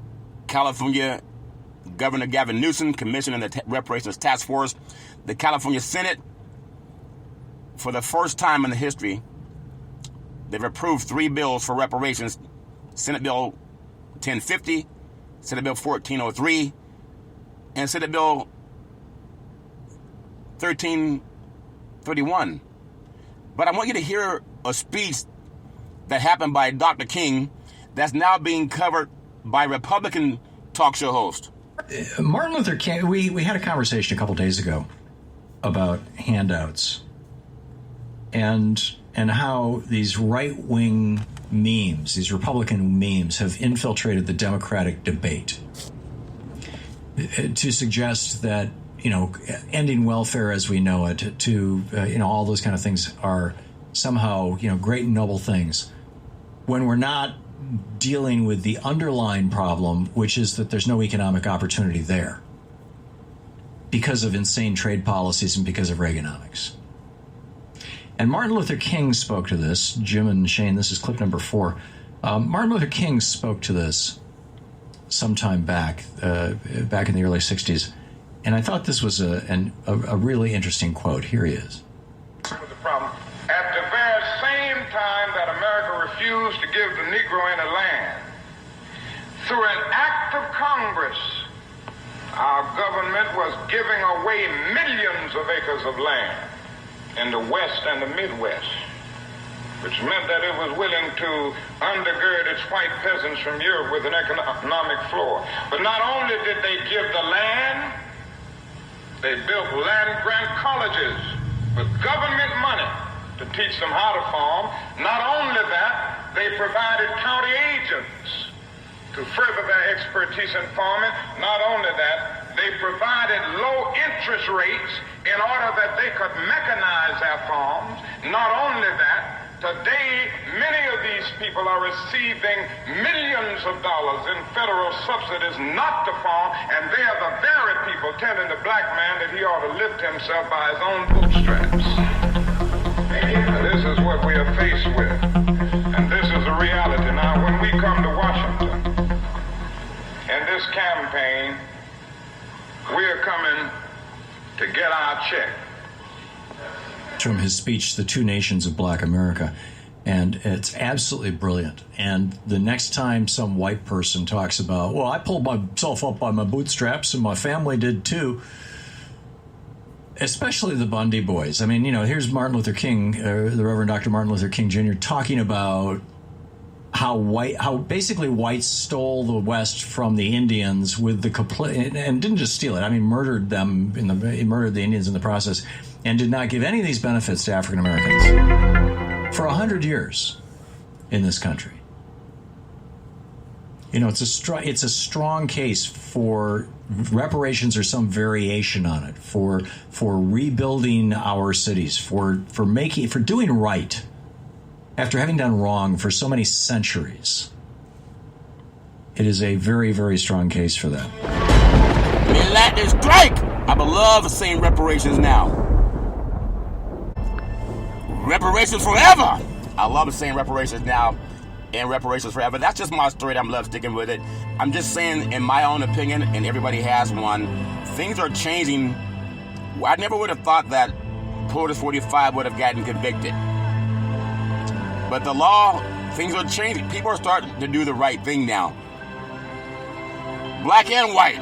Speaker 8: California Governor Gavin Newsom commissioning the Reparations Task Force. The California Senate, for the first time in the history, they've approved three bills for reparations. Senate Bill 1050, Senate Bill 1403, and Senate Bill 1331. But I want you to hear a speech that happened by Dr. King that's now being covered by Republican talk show hosts.
Speaker 13: Martin Luther King, we had a conversation a couple days ago about handouts and how these right-wing memes, these Republican memes, have infiltrated the Democratic debate to suggest that, ending welfare as we know it, all those kind of things are somehow, great and noble things, when we're not dealing with the underlying problem, which is that there's no economic opportunity there because of insane trade policies and because of Reaganomics. And Martin Luther King spoke to this. Jim and Shane, this is clip number 4. Martin Luther King spoke to this sometime back in the early 60s. And I thought this was a really interesting quote. Here he is.
Speaker 14: The problem. At the very same time that America refused to give the Negro any land, through an act of Congress, our government was giving away millions of acres of land in the West and the Midwest, which meant that it was willing to undergird its white peasants from Europe with an economic floor. But not only did they give the land, they built land-grant colleges with government money to teach them how to farm. Not only that, they provided county agents to further their expertise in farming. Not only that, they provided low interest rates in order that they could mechanize their farms. Not only that, today, many of these people are receiving millions of dollars in federal subsidies not to farm, and they are the very people telling the black man that he ought to lift himself by his own bootstraps. And this is what we are faced with, and this is the reality. Now, when we come to Washington, in this campaign, we are coming to get our check.
Speaker 13: From his speech, The Two Nations of Black America. And it's absolutely brilliant. And the next time some white person talks about, well, I pulled myself up by my bootstraps and my family did too, especially the Bundy boys. I mean, here's Martin Luther King, the Reverend Dr. Martin Luther King Jr. talking about how basically whites stole the West from the Indians with the complete, and didn't just steal it. I mean, murdered them murdered the Indians in the process, and did not give any of these benefits to African Americans for 100 years in this country. It's a strong case for reparations or some variation on it, for rebuilding our cities, for doing right after having done wrong for so many centuries. It is a very, very strong case for that.
Speaker 8: Let it strike! I would love seeing reparations now. Reparations forever! I love saying reparations now and reparations forever. That's just my story. I'm love sticking with it. I'm just saying, in my own opinion, and everybody has one, things are changing. I never would have thought that Potus 45 would have gotten convicted. But the law, things are changing. People are starting to do the right thing now. Black and white.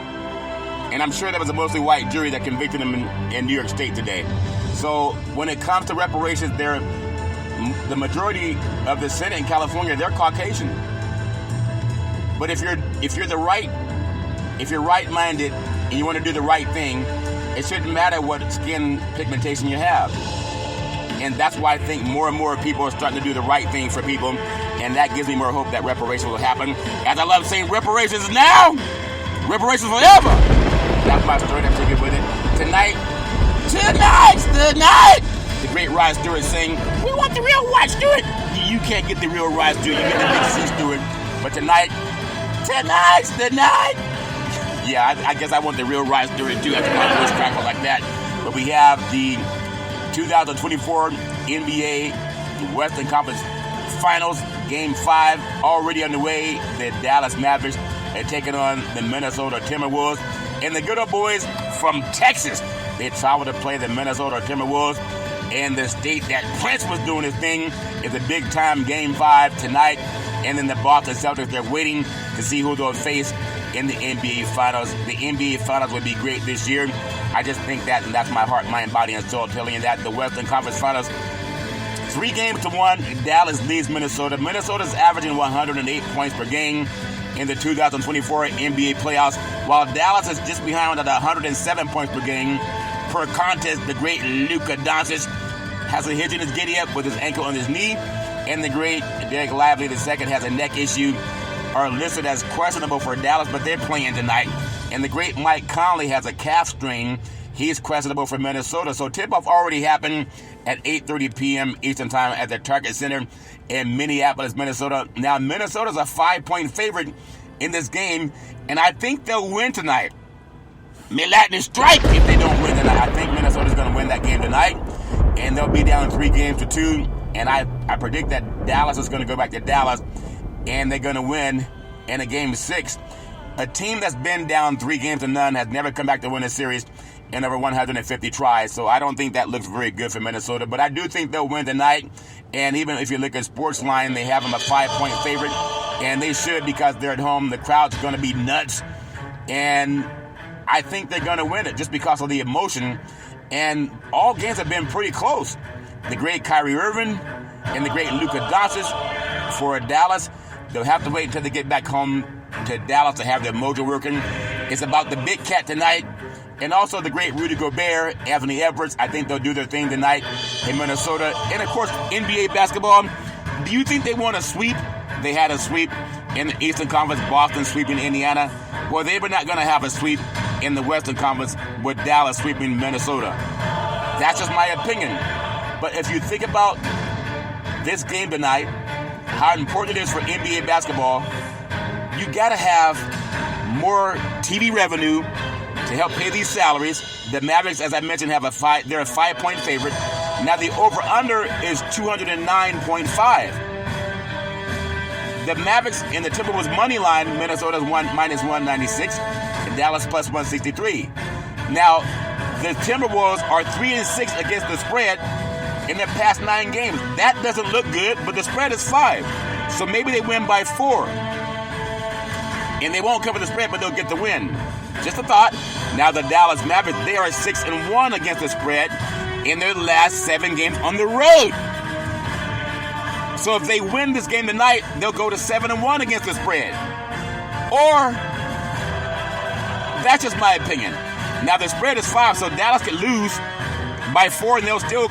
Speaker 8: And I'm sure there was a mostly white jury that convicted him in New York State today. So when it comes to reparations, the majority of the Senate in California, they're Caucasian. But if you're right-minded and you want to do the right thing, it shouldn't matter what skin pigmentation you have. And that's why I think more and more people are starting to do the right thing for people, and that gives me more hope that reparations will happen. As I love saying, reparations now, reparations forever. That's my story. I'm taking with it. Tonight, the great Rod Stewart saying, we want the real Rod Stewart. You can't get the real Rod Stewart. You get the big C Stewart. But tonight's the night. Yeah, I guess I want the real Rod Stewart too. That's my voice crackle like that. But we have the 2024 NBA Western Conference Finals, Game 5, already underway. The Dallas Mavericks are taking on the Minnesota Timberwolves. And the good old boys from Texas, they travel to play the Minnesota Timberwolves. And the state that Prince was doing his thing is a big-time Game 5 tonight. And then the Boston Celtics, they're waiting to see who they'll face in the NBA Finals. The NBA Finals would be great this year. I just think that, and that's my heart, mind, body, and soul telling you that. The Western Conference Finals, 3-1, Dallas leads Minnesota. Minnesota's averaging 108 points per game in the 2024 NBA playoffs, while Dallas is just behind at 107 points per game. Per contest, the great Luka Doncic has a hitch in his giddy-up with his ankle on his knee, and the great Derek Lively II has a neck issue, are listed as questionable for Dallas, but they're playing tonight. And the great Mike Conley has a calf strain. He's questionable for Minnesota. So tip-off already happened at 8:30 p.m. Eastern Time at the Target Center in Minneapolis, Minnesota. Now, Minnesota's a 5-point favorite in this game, and I think they'll win tonight. Latin strike if they don't win tonight. I think Minnesota's going to win that game tonight, and they'll be down 3-2. And I predict that Dallas is going to go back to Dallas, and they're going to win in a Game 6. A team that's been down 3-0 has never come back to win a series in over 150 tries. So I don't think that looks very good for Minnesota. But I do think they'll win tonight. And even if you look at Sportsline, they have them a 5-point favorite. And they should, because they're at home. The crowd's going to be nuts. And I think they're going to win it just because of the emotion. And all games have been pretty close. The great Kyrie Irving and the great Luka Doncic for Dallas. They'll have to wait until they get back home to Dallas to have their mojo working. It's about the big cat tonight, and also the great Rudy Gobert, Anthony Edwards. I think they'll do their thing tonight in Minnesota. And of course, NBA basketball. Do you think they want a sweep? They had a sweep in the Eastern Conference, Boston sweeping Indiana. Well, they were not going to have a sweep in the Western Conference with Dallas sweeping Minnesota. That's just my opinion. But if you think about this game tonight, how important it is for NBA basketball, you got to have more TV revenue to help pay these salaries. The Mavericks, as I mentioned, they're a 5-point favorite. Now the over-under is 209.5. The Mavericks in the Timberwolves money line, Minnesota's minus 196, and Dallas plus 163. Now the Timberwolves are 3-6 against the spread. in their past 9 games. That doesn't look good, but the spread is 5. So maybe they win by 4. And they won't cover the spread, but they'll get the win. Just a thought. Now the Dallas Mavericks, they are 6-1 against the spread in their last 7 games on the road. So if they win this game tonight, they'll go to 7-1 against the spread. Or, that's just my opinion. Now the spread is 5, so Dallas could lose by 4 and they'll still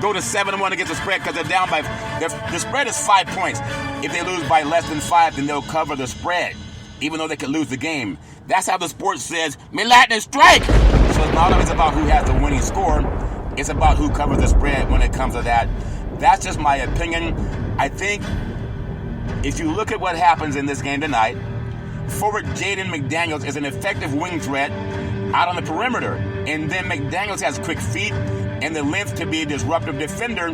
Speaker 8: go to 7-1 against the spread because they're down by... The spread is 5 points. If they lose by less than 5, then they'll cover the spread, even though they could lose the game. That's how the sport says, "Me lightning strike." So it's not always about who has the winning score. It's about who covers the spread when it comes to that. That's just my opinion. I think if you look at what happens in this game tonight, forward Jaden McDaniels is an effective wing threat out on the perimeter. And then McDaniels has quick feet and the length to be a disruptive defender.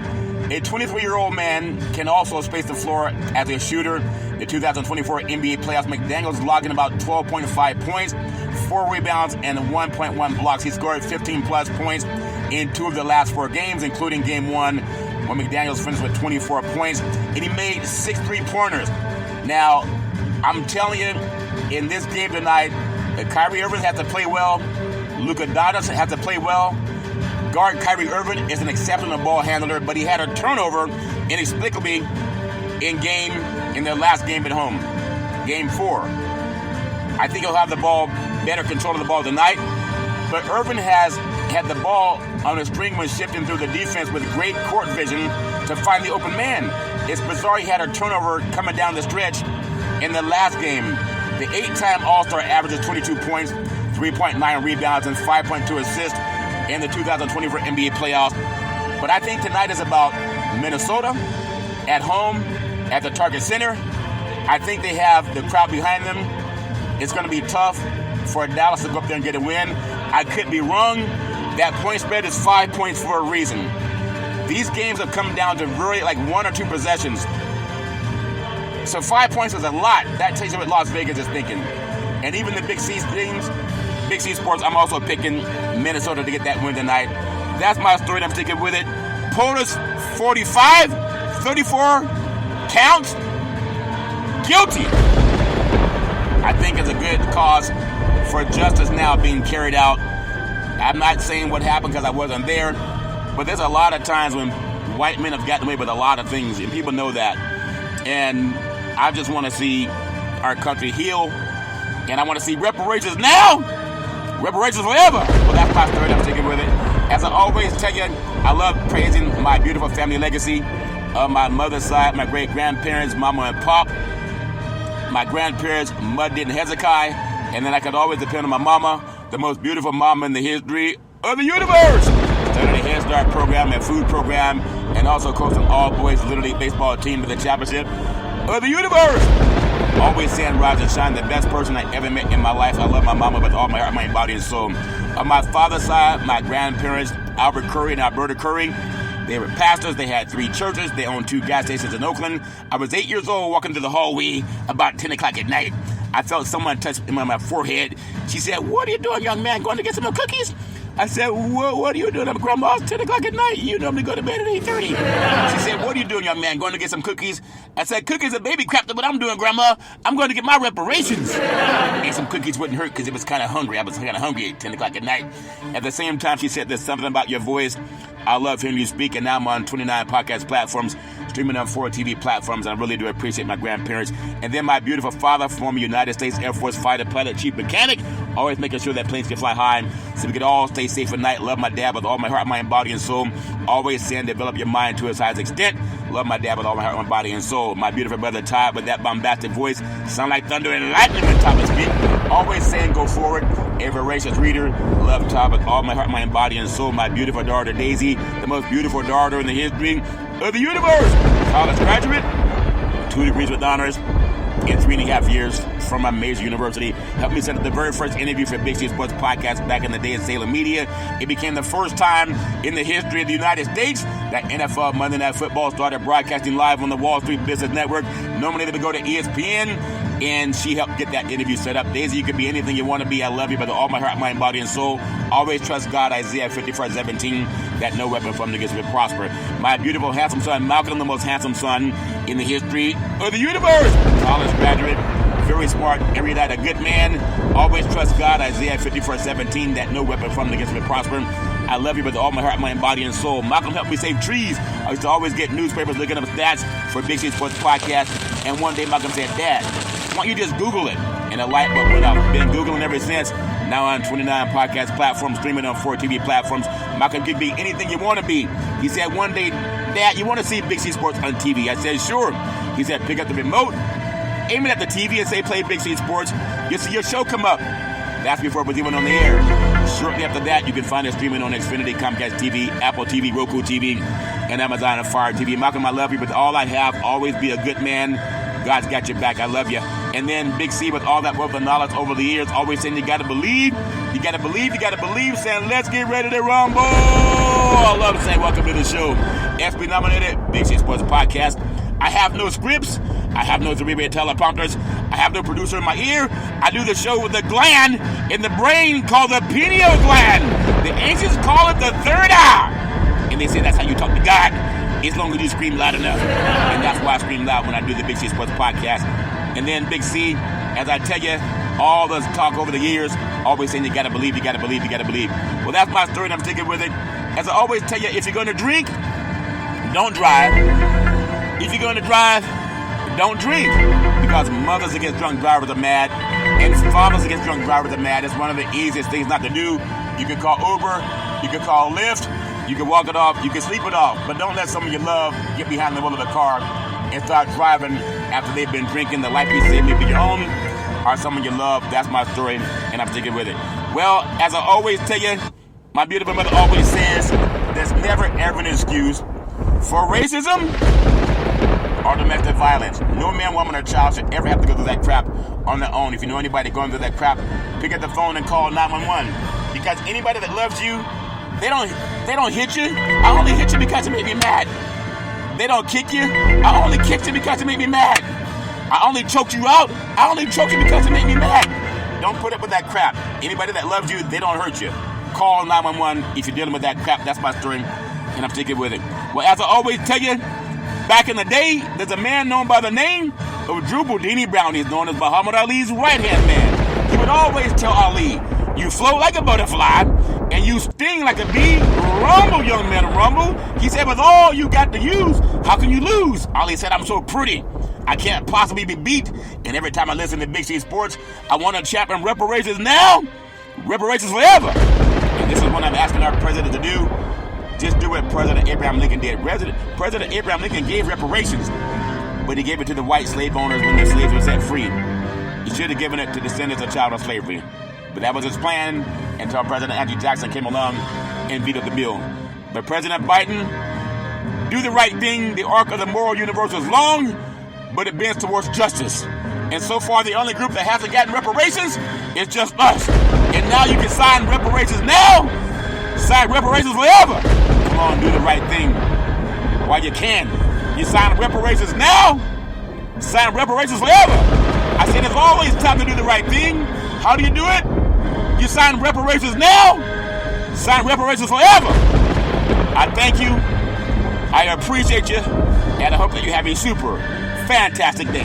Speaker 8: A 23-year-old man can also space the floor as a shooter. The 2024 NBA playoffs, McDaniels logging about 12.5 points, 4 rebounds, and 1.1 blocks. He scored 15-plus points in 2 of the last 4 games, including Game 1, when McDaniels finished with 24 points, and he made 6 3-pointers. Now, I'm telling you, in this game tonight, Kyrie Irving has to play well. Luka Doncic has to play well. Guard Kyrie Irving is an exceptional ball handler, but he had a turnover inexplicably in their last game at home, Game 4. I think he'll have the ball, better control of the ball tonight, but Irving has had the ball on a string when shifting through the defense with great court vision to find the open man. It's bizarre he had a turnover coming down the stretch in the last game. The 8-time All-Star averages 22 points, 3.9 rebounds, and 5.2 assists in the 2024 NBA playoffs. But I think tonight is about Minnesota at home at the Target Center. I think they have the crowd behind them. It's going to be tough for Dallas to go up there and get a win. I could be wrong. That point spread is 5 points for a reason. These games have come down to really like 1 or 2 possessions. So 5 points is a lot. That tells you what Las Vegas is thinking. And even the Big C teams, Big C Sports, I'm also picking Minnesota to get that win tonight. That's my story, and I'm sticking with it. Potus 45, 34 counts, guilty. I think it's a good cause for justice now being carried out. I'm not saying what happened because I wasn't there, but there's a lot of times when white men have gotten away with a lot of things, and people know that. And I just want to see our country heal, and I want to see reparations now, reparations forever. Well, that's my story. I'm sticking with it. As I always tell you, I love praising my beautiful family legacy. On my mother's side, my great-grandparents, Mama and Pop, my grandparents, Muddin and Hezekiah, and then I could always depend on my mama, the most beautiful mama in the history of the universe. Started a Head Start program and food program, and also coaching all boys Little League baseball team to the championship of the universe. Always saying rise and shine, the best person I ever met in my life. I love my mama with all my heart, mind, body, and soul. On my father's side, my grandparents, Albert Curry and Alberta Curry, they were pastors. They had 3 churches. They owned 2 gas stations in Oakland. I was 8 years old walking through the hallway about 10 o'clock at night. I felt someone touch me on my forehead. She said, "What are you doing, young man? Going to get some more cookies?" I said, what are you doing? I'm Grandma. It's 10 o'clock at night. You normally go to bed at 8:30. She said, "What are you doing, young man? Going to get some cookies?" I said, "Cookies are baby crap. What I'm doing, Grandma, I'm going to get my reparations." And some cookies wouldn't hurt because it was kind of hungry. I was kind of hungry at 10 o'clock at night. At the same time, she said, "There's something about your voice. I love hearing you speak." And now I'm on 29 podcast platforms, streaming on 4 TV platforms. I really do appreciate my grandparents. And then my beautiful father, former United States Air Force fighter pilot, chief mechanic, always making sure that planes can fly high so we could all stay safe at night. Love my dad with all my heart, mind, body, and soul. Always saying develop your mind to its highest extent. Love my dad with all my heart, mind, body, and soul. My beautiful brother Todd with that bombastic voice. Sound like thunder and lightning when Todd speak. Always saying go forward. A voracious reader. Love Todd with all my heart, mind, body, and soul. My beautiful daughter Daisy, the most beautiful daughter in the history of the universe. College graduate, 2 degrees with honors, in 3.5 years from a major university. Helped me set up the very first interview for Big C Sports Podcast back in the day at Salem Media. It became the first time in the history of the United States that NFL Monday Night Football started broadcasting live on the Wall Street Business Network. Normally they would go to ESPN. and she helped get that interview set up. Daisy, you could be anything you want to be. I love you with all my heart, mind, body, and soul. Always trust God, Isaiah 54:17, that no weapon formed against me will prosper. My beautiful, handsome son, Malcolm, the most handsome son in the history of the universe. College graduate, very smart, every night a good man. Always trust God, Isaiah 54:17, that no weapon formed against me will prosper. I love you with all my heart, mind, body, and soul. Malcolm helped me save trees. I used to always get newspapers looking up stats for Big C Sports Podcast. And one day Malcolm said, Dad, why don't you just Google it? And a light bulb went out. Been Googling ever since. Now on 29 podcast platforms, streaming on 4 TV platforms. Malcolm could be anything you want to be. He said one day, Dad, you want to see Big C Sports on TV? I said, sure. He said, pick up the remote, aim it at the TV and say, play Big C Sports. You'll see your show come up. That's before it was even on the air. Shortly after that, you can find it streaming on Xfinity, Comcast TV, Apple TV, Roku TV, and Amazon and Fire TV. Malcolm, I love you with all I have. Always be a good man. God's got your back. I love you. And then Big C, with all that wealth of knowledge over the years, always saying you got to believe. You got to believe. You got to believe. Saying, let's get ready to rumble. I love to say welcome to the show. ESPY nominated Big C Sports Podcast. I have no scripts. I have no three-way teleprompters. I have no producer in my ear. I do the show with the gland in the brain called the pineal gland. The ancients call it the third eye. And they say that's how you talk to God, as long as you scream loud enough. And that's why I scream loud when I do the Big C Sports Podcast. And then Big C, as I tell you, all this talk over the years, always saying you got to believe, you got to believe, you got to believe. Well, that's my story, and I'm sticking with it. As I always tell you, if you're going to drink, don't drive. If you're going to drive, don't drink, because mothers against drunk drivers are mad, and fathers against drunk drivers are mad. It's one of the easiest things not to do. You can call Uber, you can call Lyft, you can walk it off, you can sleep it off, but don't let someone you love get behind the wheel of the car and start driving after they've been drinking. The life you save may be your own or someone you love. That's my story, and I'm sticking with it. Well, as I always tell you, my beautiful mother always says, there's never ever an excuse for racism or domestic violence. No man, woman, or child should ever have to go through that crap on their own. If you know anybody going through that crap, pick up the phone and call 911. Because anybody that loves you, they don't hit you. I only hit you because it made me mad. They don't kick you. I only kicked you because it made me mad. I only choked you out. I only choked you because it made me mad. Don't put up with that crap. Anybody that loves you, they don't hurt you. Call 911 if you're dealing with that crap. That's my story, and I'm sticking with it. Well, as I always tell you, back in the day, there's a man known by the name of Drew Boudini Brown. He's known as Muhammad Ali's right-hand man. He would always tell Ali, you float like a butterfly, and you sting like a bee. Rumble, young man, rumble. He said, with all you got to use, how can you lose? Ali said, I'm so pretty, I can't possibly be beat. And every time I listen to Big C Sports, I want to champion reparations now, reparations forever. And this is what I'm asking our president to do. Just do what President Abraham Lincoln did. President Abraham Lincoln gave reparations, but he gave it to the white slave owners when their slaves were set free. He should have given it to descendants of child slavery. But that was his plan until President Andrew Jackson came along and vetoed the bill. But President Biden, do the right thing. The arc of the moral universe is long, but it bends towards justice. And so far, the only group that hasn't gotten reparations is just us. And now you can sign reparations now. Sign reparations forever. Come on, do the right thing while you can. You sign reparations now. Sign reparations forever. I said it's always time to do the right thing. How do you do it? You sign reparations now. Sign reparations forever. I thank you. I appreciate you. And I hope that you have a super fantastic day.